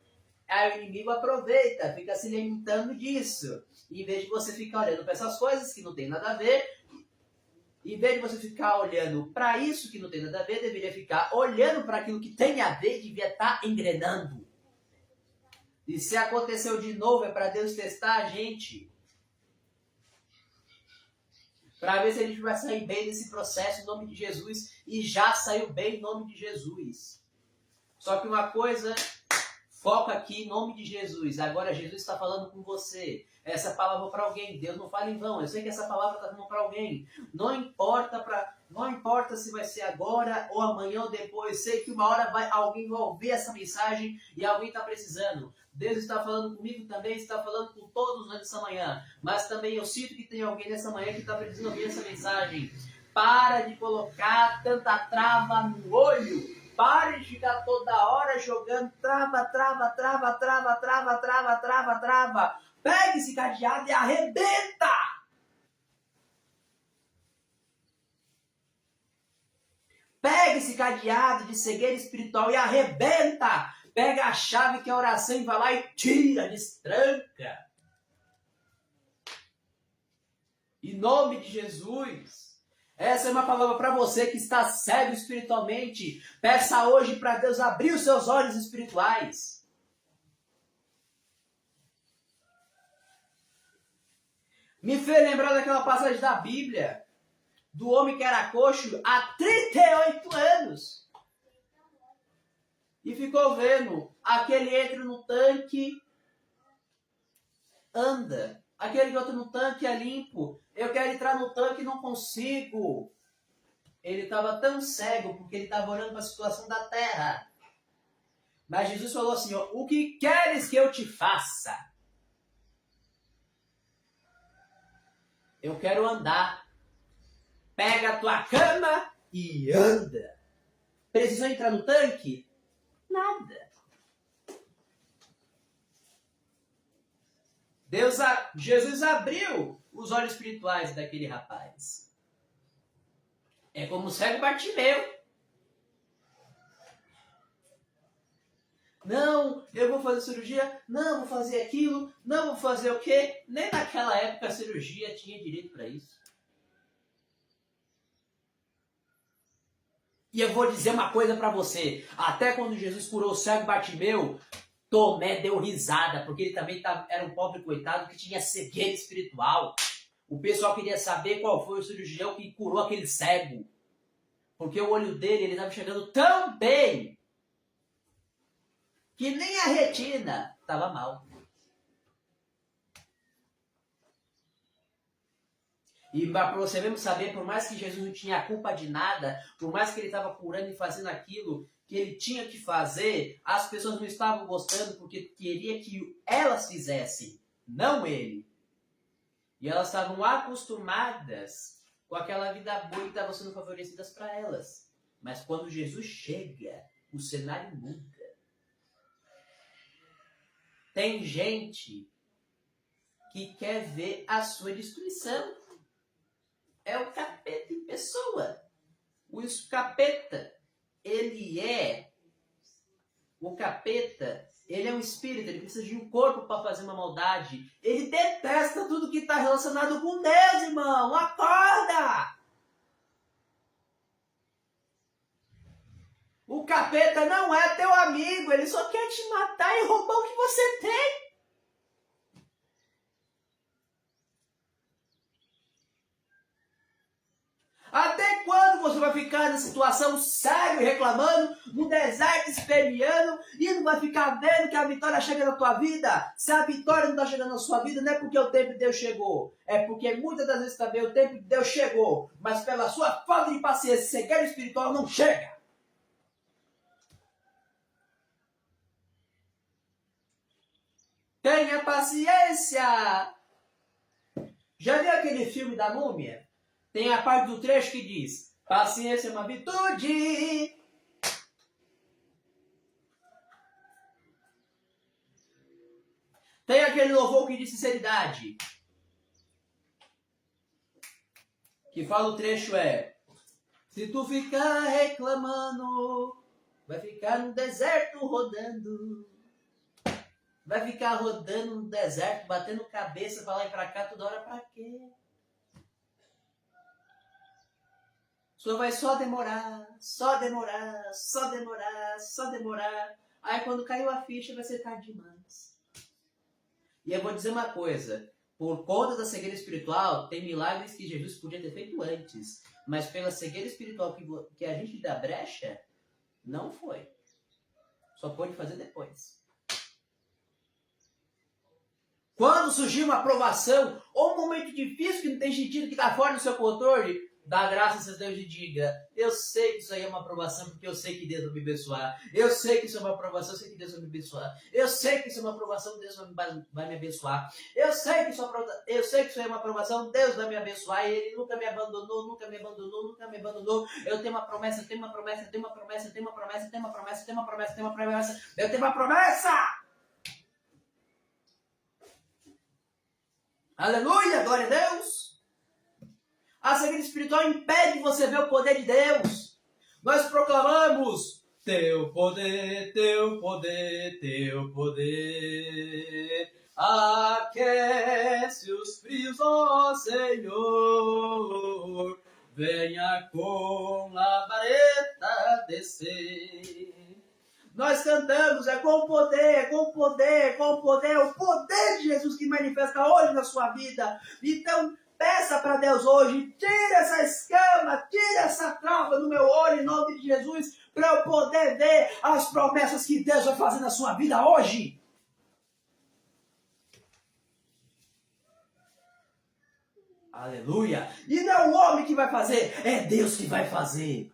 Aí o inimigo aproveita, fica se alimentando disso. E em vez de você ficar olhando para essas coisas que não tem nada a ver, em vez de você ficar olhando para isso que não tem nada a ver, deveria ficar olhando para aquilo que tem a ver, devia estar engrenando. E se aconteceu de novo, é para Deus testar a gente. para ver se a gente vai sair bem desse processo em nome de Jesus. E já saiu bem em nome de Jesus. Só que uma coisa, foca aqui em nome de Jesus. Agora Jesus está falando com você. Essa palavra para alguém. Deus não fala em vão. Eu sei que essa palavra está falando para alguém. Não importa se vai ser agora ou amanhã ou depois. Sei que uma hora alguém vai ouvir essa mensagem e alguém está precisando. Deus está falando comigo também, está falando com todos nós nessa manhã. Mas também eu sinto que tem alguém nessa manhã que está precisando ouvir essa mensagem. Para de colocar tanta trava no olho. Pare de ficar toda hora jogando trava. Pegue esse cadeado e arrebenta. Pega esse cadeado de cegueira espiritual e arrebenta. Pega a chave que é a oração e vai lá e tira, destranca. Em nome de Jesus. Essa é uma palavra para você que está cego espiritualmente. Peça hoje para Deus abrir os seus olhos espirituais. Me fez lembrar daquela passagem da Bíblia, do homem que era coxo há 38 anos. E ficou vendo, aquele entra no tanque, anda. Aquele que entra no tanque é limpo. Eu quero entrar no tanque e não consigo. Ele estava tão cego porque ele estava olhando para a situação da terra. Mas Jesus falou assim, ó, o que queres que eu te faça? Eu quero andar. Pega a tua cama e anda. Precisou entrar no tanque? Nada. Jesus abriu os olhos espirituais daquele rapaz. É como o cego Bartimeu. Não, eu vou fazer cirurgia, não, vou fazer aquilo, não, vou fazer o quê? Nem naquela época a cirurgia tinha direito para isso. E eu vou dizer uma coisa para você. Até quando Jesus curou o cego Bartimeu, Tomé deu risada, porque ele também era um pobre coitado que tinha cegueira espiritual. O pessoal queria saber qual foi o cirurgião que curou aquele cego. Porque o olho dele, ele estava enxergando tão bem que nem a retina estava mal. E para você mesmo saber, por mais que Jesus não tinha culpa de nada, por mais que ele estava curando e fazendo aquilo que ele tinha que fazer, as pessoas não estavam gostando porque queria que elas fizessem, não ele. E elas estavam acostumadas com aquela vida boa que estava sendo favorecidas para elas. Mas quando Jesus chega, o cenário muda. Tem gente que quer ver a sua destruição. É o capeta em pessoa. O capeta, ele é um espírito, ele precisa de um corpo para fazer uma maldade. Ele detesta tudo que está relacionado com Deus, irmão. Acorda! O capeta não é teu amigo, ele só quer te matar e roubar o que você tem. Até quando você vai ficar nessa situação cego e reclamando, no deserto esperneando, e não vai ficar vendo que a vitória chega na tua vida? Se a vitória não está chegando na sua vida, não é porque o tempo de Deus chegou. É porque muitas das vezes também o tempo de Deus chegou, mas pela sua falta de paciência e cegueira espiritual não chega. Tenha paciência! Já viu aquele filme da Múmia? Tem a parte do trecho que diz: paciência é uma virtude. Tem aquele louvor que diz sinceridade. Que fala o trecho se tu ficar reclamando, vai ficar no deserto rodando. Vai ficar rodando no deserto, batendo cabeça pra lá e pra cá toda hora pra quê? Só vai só demorar. Aí quando caiu a ficha vai ser tarde demais. E eu vou dizer uma coisa. Por conta da cegueira espiritual, tem milagres que Jesus podia ter feito antes. Mas pela cegueira espiritual que a gente dá brecha, não foi. Só pode fazer depois. Quando surgir uma provação ou um momento difícil que não tem sentido, que está fora do seu controle, dá graças a Deus e diga: eu sei que isso aí é uma aprovação, porque eu sei que Deus vai me abençoar. Eu sei que isso é uma aprovação, eu sei que Deus vai me abençoar. Eu sei que isso é uma aprovação, Deus vai me abençoar. Eu sei que isso é uma aprovação, Deus vai me abençoar. E Ele nunca me abandonou, nunca me abandonou, nunca me abandonou. Eu tenho uma promessa, eu tenho uma promessa, eu tenho uma promessa, eu tenho uma promessa, eu tenho uma promessa, eu tenho uma promessa, eu tenho uma promessa, eu tenho uma promessa! Aleluia, glória a Deus! A cegueira espiritual impede você ver o poder de Deus. Nós proclamamos: teu poder, teu poder, teu poder aquece os frios, ó Senhor. Venha com labareda descer. Nós cantamos, é com poder, é com poder, é com poder, é o poder de Jesus que manifesta hoje na sua vida. Então, peça para Deus hoje: tira essa escama, tira essa trava no meu olho, em nome de Jesus, para eu poder ver as promessas que Deus vai fazer na sua vida hoje. Aleluia! E não é o homem que vai fazer, é Deus que vai fazer.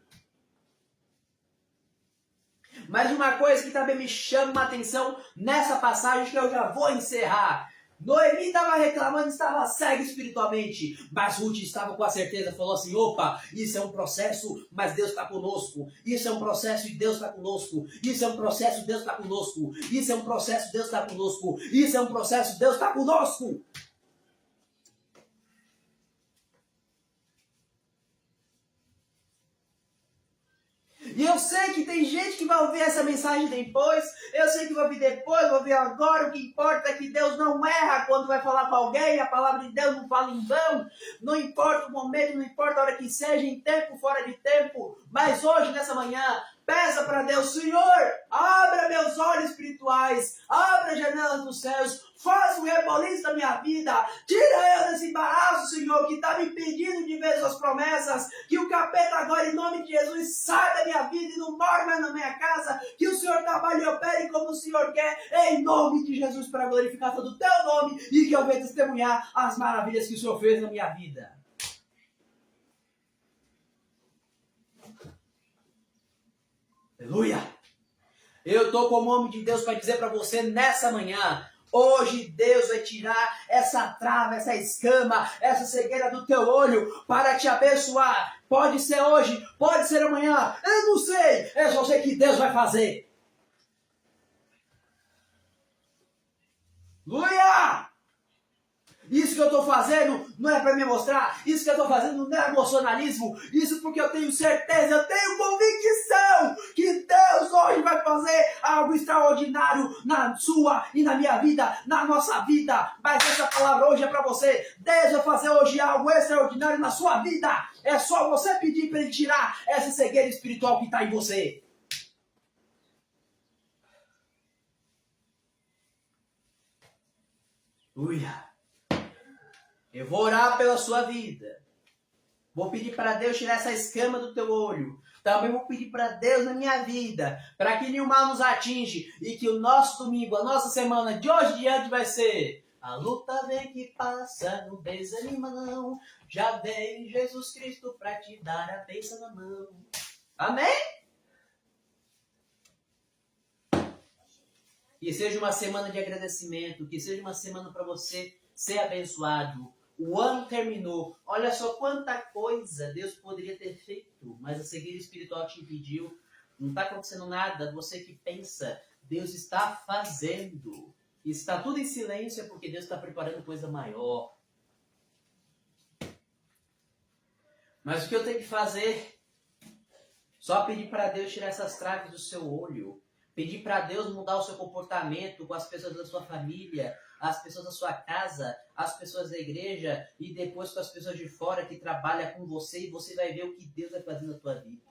Mas uma coisa que também me chama a atenção nessa passagem, que eu já vou encerrar. Noemi estava reclamando, estava cega espiritualmente, mas Ruth estava com a certeza, falou assim: opa, isso é um processo, mas Deus está conosco. Isso é um processo e Deus está conosco. Isso é um processo, Deus está conosco. Isso é um processo, Deus está conosco. Isso é um processo, Deus está conosco. E eu sei que tem gente que vai ouvir essa mensagem depois, eu sei que vai ouvir depois, vai ouvir agora. O que importa é que Deus não erra quando vai falar com alguém, a palavra de Deus não fala em vão. Não importa o momento, não importa a hora que seja, em tempo, fora de tempo. Mas hoje, nessa manhã, peça para Deus: Senhor, abra meus olhos espirituais, abra as janelas dos céus, faça um reboliço da minha vida, tira eu desse embaraço, Senhor, que está me impedindo de ver suas promessas, que o capeta agora, em nome de Jesus, sai da minha vida e não mora mais na minha casa, que o Senhor trabalhe e opere como o Senhor quer, em nome de Jesus, para glorificar todo o teu nome, e que eu venha testemunhar as maravilhas que o Senhor fez na minha vida. Aleluia! Eu estou como homem de Deus para dizer para você nessa manhã: hoje Deus vai tirar essa trava, essa escama, essa cegueira do teu olho para te abençoar. Pode ser hoje, pode ser amanhã, eu não sei, eu só sei que Deus vai fazer. Aleluia! Isso que eu estou fazendo não é para me mostrar, isso que eu estou fazendo não é emocionalismo, isso porque eu tenho certeza, eu tenho convicção que Deus hoje vai fazer algo extraordinário na sua e na minha vida, na nossa vida. Mas essa palavra hoje é para você: Deus vai fazer hoje algo extraordinário na sua vida. É só você pedir para Ele tirar essa cegueira espiritual que está em você. Aleluia! Eu vou orar pela sua vida. Vou pedir para Deus tirar essa escama do teu olho. Também vou pedir para Deus na minha vida, para que nenhum mal nos atinge e que o nosso domingo, a nossa semana de hoje em diante vai ser: a luta vem que passa, não desanima não. Já vem Jesus Cristo para te dar a bênção na mão. Amém? Que seja uma semana de agradecimento, que seja uma semana para você ser abençoado. O ano terminou. Olha só quanta coisa Deus poderia ter feito, mas a cegueira espiritual te impediu. Não está acontecendo nada. Você que pensa, Deus está fazendo. E está tudo em silêncio é porque Deus está preparando coisa maior. Mas o que eu tenho que fazer? Só pedir para Deus tirar essas traves do seu olho. Pedir para Deus mudar o seu comportamento com as pessoas da sua família, as pessoas da sua casa, as pessoas da igreja e depois com as pessoas de fora que trabalham com você, e você vai ver o que Deus vai fazer na tua vida.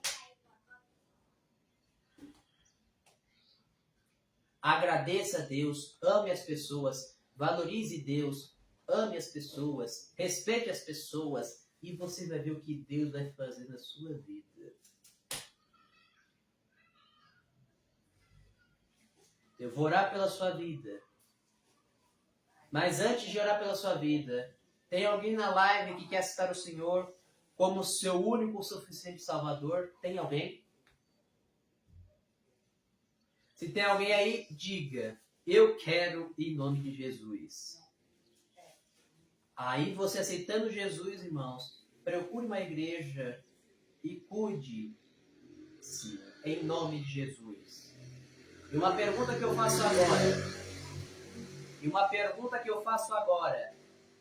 Agradeça a Deus, ame as pessoas, valorize Deus, ame as pessoas, respeite as pessoas e você vai ver o que Deus vai fazer na sua vida. Eu vou orar pela sua vida. Mas antes de orar pela sua vida, tem alguém na live que quer aceitar o Senhor como seu único e suficiente Salvador? Tem alguém? Se tem alguém aí, diga: eu quero em nome de Jesus. Aí você aceitando Jesus, irmãos, procure uma igreja e cuide-se em nome de Jesus. E uma pergunta que eu faço agora,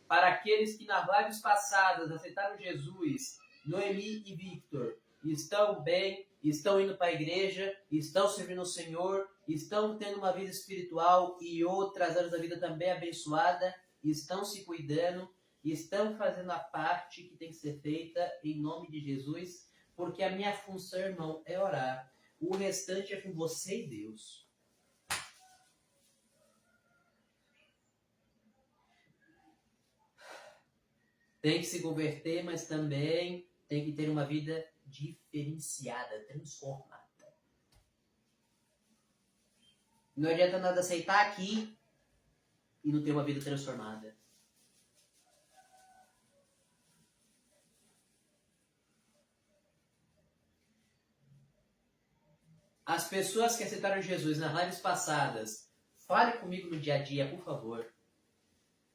para aqueles que nas lives passadas aceitaram Jesus, Noemi e Victor, estão bem, estão indo para a igreja, estão servindo o Senhor, estão tendo uma vida espiritual e outras áreas da vida também abençoada, estão se cuidando, estão fazendo a parte que tem que ser feita em nome de Jesus, porque a minha função, irmão, é orar. O restante é com você e Deus. Tem que se converter, mas também tem que ter uma vida diferenciada, transformada. Não adianta nada aceitar aqui e não ter uma vida transformada. As pessoas que aceitaram Jesus nas lives passadas, fale comigo no dia a dia, por favor.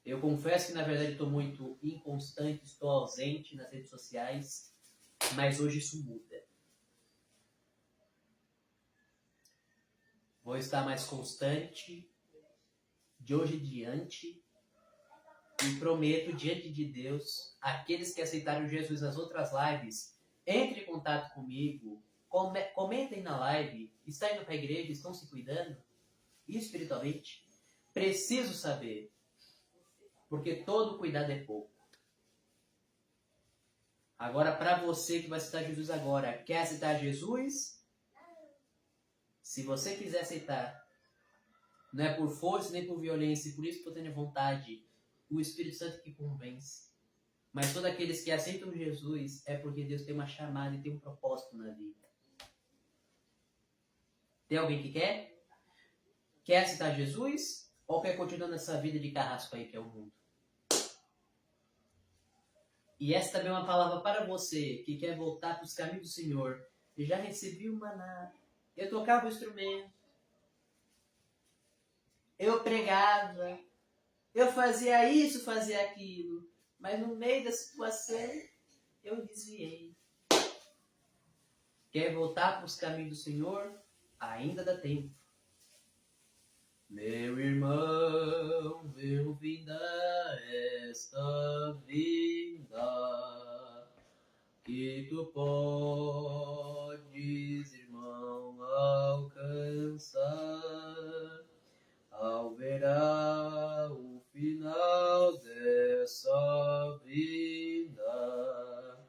Eu confesso que, na verdade, estou muito inconstante, estou ausente nas redes sociais, mas hoje isso muda. Vou estar mais constante de hoje em diante e prometo diante de Deus, aqueles que aceitaram Jesus nas outras lives, entre em contato comigo, comentem na live, está indo para a igreja, estão se cuidando espiritualmente? Preciso saber. Porque todo cuidado é pouco. Agora, para você que vai aceitar Jesus agora, quer aceitar Jesus? Se você quiser aceitar, não é por força nem por violência, e por isso que eu tenho vontade, o Espírito Santo que convence. Mas todos aqueles que aceitam Jesus é porque Deus tem uma chamada e tem um propósito na vida. Tem alguém que quer? Quer aceitar Jesus? Ou quer continuar nessa vida de carrasco aí que é o mundo? E essa também é uma palavra para você que quer voltar para os caminhos do Senhor. Eu já recebi o maná. Eu tocava o instrumento. Eu pregava. Eu fazia isso, fazia aquilo. Mas no meio da situação, eu desviei. Quer voltar para os caminhos do Senhor? Ainda dá tempo. Meu irmão, eu vim dar esta vida que tu podes, irmão, alcançar ao verá o final dessa vida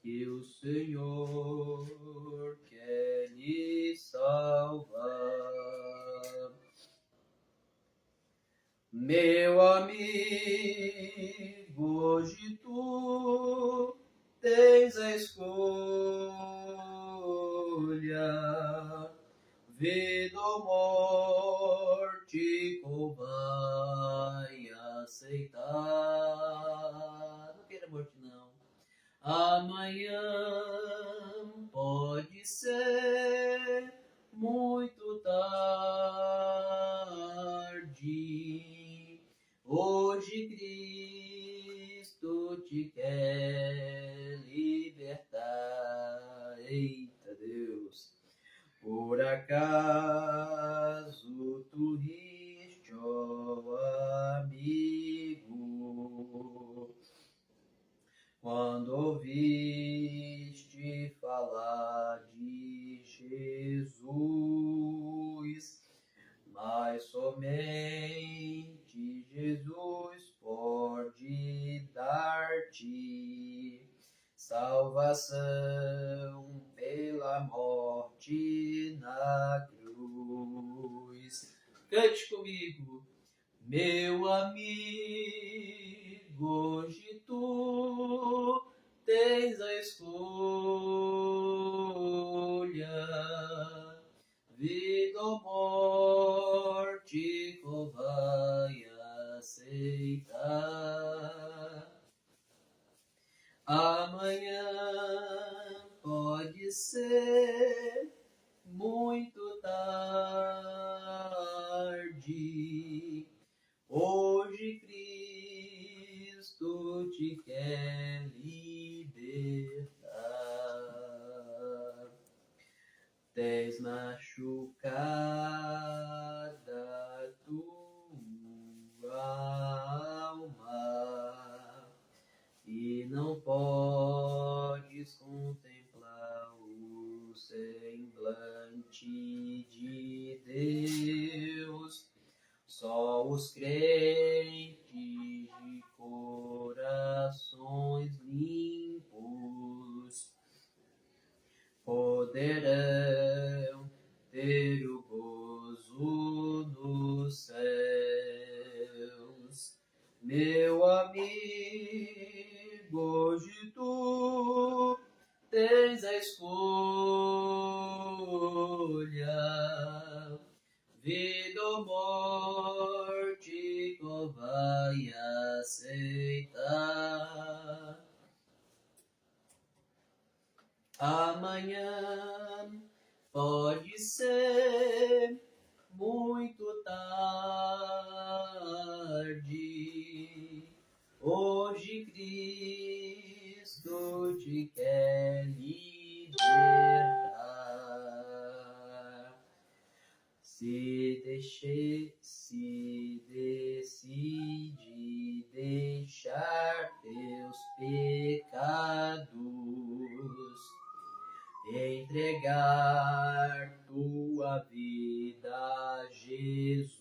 que o Senhor quer lhe salvar. Meu amigo, hoje tu tens a escolha, vida ou morte, qual vai aceitar? Não quero morte, não. Amanhã pode ser muito tarde. Hoje Cristo te quer libertar. Eita Deus! Por acaso tu riste, ó amigo, quando ouviste falar de Jesus, mas somente Jesus pode dar-te salvação pela morte na cruz. Cante comigo, meu amigo. Amanhã pode ser muito tarde. Hoje Cristo te quer libertar. Tens machucada tua alma e não podes contemplar o semblante de Deus. Só os crentes de corações limpos poderão ter o gozo dos céus. Meu amigo, hoje tu tens a escolha, vida ou morte, qual vai aceitar? Amanhã pode ser muito tarde. Hoje Cristo te quer libertar. Se decide deixar teus pecados, entregar tua vida a Jesus,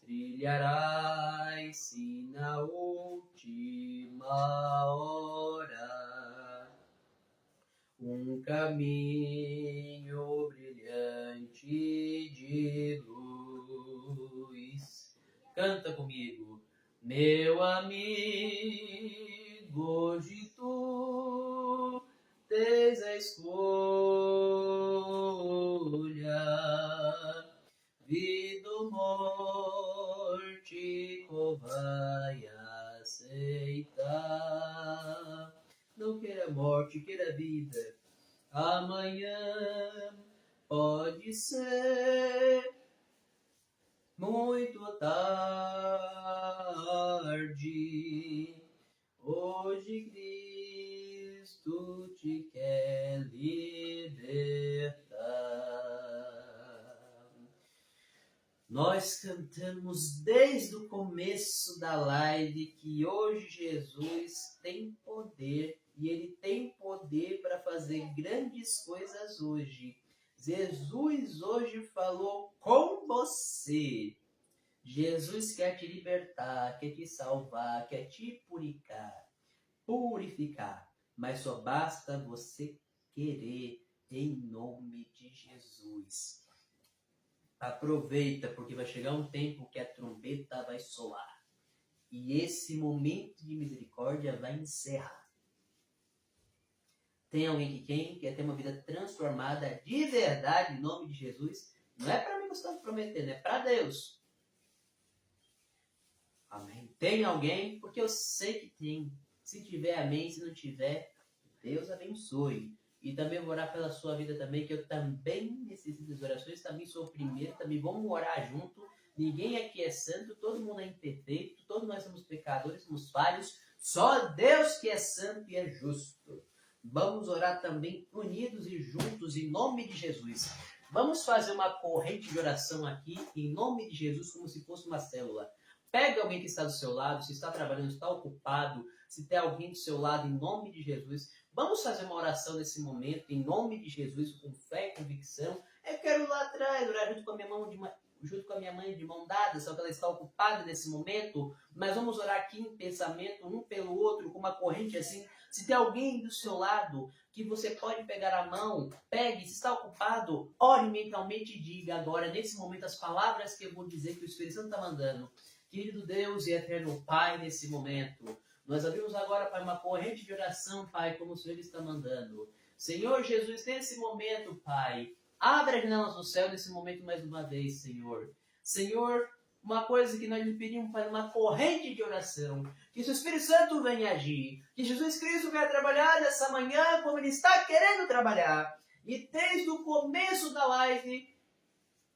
trilharás sim na última hora um caminho brilhante de luz. Canta comigo, meu amigo, hoje tu tens a escolha, vida ou morte, qual vai aceitar? Não queira morte, queira vida. Amanhã pode ser muito tarde. Hoje Cristo te quer libertar. Nós cantamos desde o começo da live que hoje Jesus tem poder e Ele tem poder para fazer grandes coisas hoje. Jesus hoje falou com você. Jesus quer te libertar, quer te salvar, quer te purificar. Mas só basta você querer em nome de Jesus. Aproveita, porque vai chegar um tempo que a trombeta vai soar. E esse momento de misericórdia vai encerrar. Tem alguém que quer ter uma vida transformada de verdade em nome de Jesus? Não é para mim que você está prometendo, é para Deus. Amém. Tem alguém? Porque eu sei que tem. Se tiver, amém. Se não tiver, Deus abençoe. E também vou orar pela sua vida também, que eu também necessito das orações. Também sou o primeiro, também vamos orar junto. Ninguém aqui é santo, todo mundo é imperfeito, todos nós somos pecadores, somos falhos. Só Deus que é santo e é justo. Vamos orar também unidos e juntos em nome de Jesus. Vamos fazer uma corrente de oração aqui em nome de Jesus, como se fosse uma célula. Pega alguém que está do seu lado, se está trabalhando, se está ocupado, se tem alguém do seu lado, em nome de Jesus. Vamos fazer uma oração nesse momento, em nome de Jesus, com fé e convicção. Eu quero ir lá atrás, orar junto com a minha mãe de mão dada, só que ela está ocupada nesse momento. Mas vamos orar aqui em pensamento, um pelo outro, com uma corrente assim. Se tem alguém do seu lado que você pode pegar a mão, pegue. Se está ocupado, ore mentalmente e diga agora, nesse momento, as palavras que eu vou dizer que o Espírito Santo está mandando. Querido Deus e eterno Pai, nesse momento, nós abrimos agora, Pai, uma corrente de oração, Pai, como o Senhor está mandando. Senhor Jesus, nesse momento, Pai, abre as janelas do céu nesse momento mais uma vez, Senhor. Senhor, uma coisa que nós lhe pedimos, Pai, uma corrente de oração. Que o Espírito Santo venha agir. Que Jesus Cristo venha trabalhar nessa manhã como Ele está querendo trabalhar. E desde o começo da live,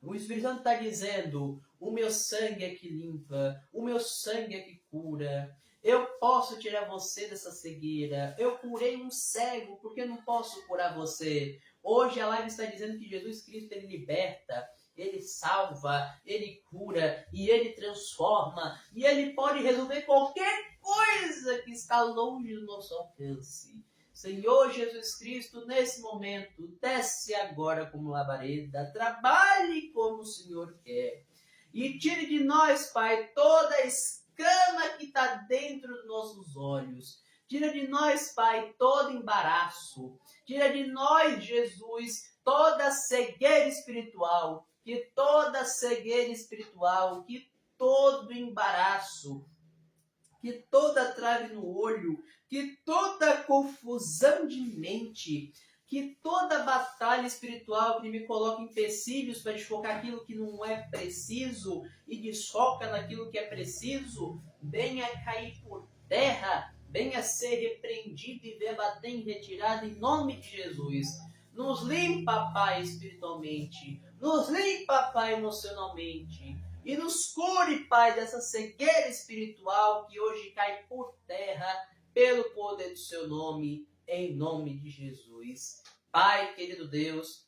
o Espírito Santo está dizendo: o meu sangue é que limpa, o meu sangue é que cura. Eu posso tirar você dessa cegueira. Eu curei um cego, por que eu não posso curar você? Hoje a live está dizendo que Jesus Cristo, Ele liberta, Ele salva, Ele cura e Ele transforma. E Ele pode resolver qualquer coisa que está longe do nosso alcance. Senhor Jesus Cristo, nesse momento, desce agora como labareda, trabalhe como o Senhor quer. E tire de nós, Pai, toda a escama que está dentro dos nossos olhos. Tira de nós, Pai, todo embaraço. Tira de nós, Jesus, toda cegueira espiritual. Que toda cegueira espiritual, que todo embaraço, que toda trave no olho, que toda confusão de mente, que toda batalha espiritual que me coloca empecilhos para desfocar aquilo que não é preciso e desfoca naquilo que é preciso, venha cair por terra, venha ser repreendido e verbatim em retirada em nome de Jesus. Nos limpa, Pai, espiritualmente, nos limpa, Pai, emocionalmente, e nos cure, Pai, dessa cegueira espiritual que hoje cai por terra pelo poder do Seu nome, em nome de Jesus. Pai, querido Deus,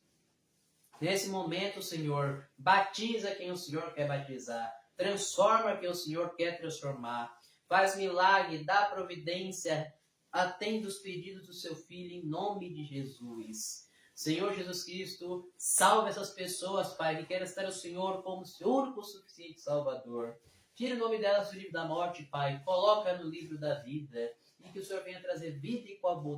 nesse momento, Senhor, batiza quem o Senhor quer batizar, transforma quem o Senhor quer transformar, faz milagre, dá providência, atende os pedidos do Seu Filho, em nome de Jesus. Senhor Jesus Cristo, salve essas pessoas, Pai, que querem estar o Senhor como seu único suficiente Salvador. Tira o nome delas do livro da morte, Pai, coloca no livro da vida, e que o Senhor venha trazer vida e com abundância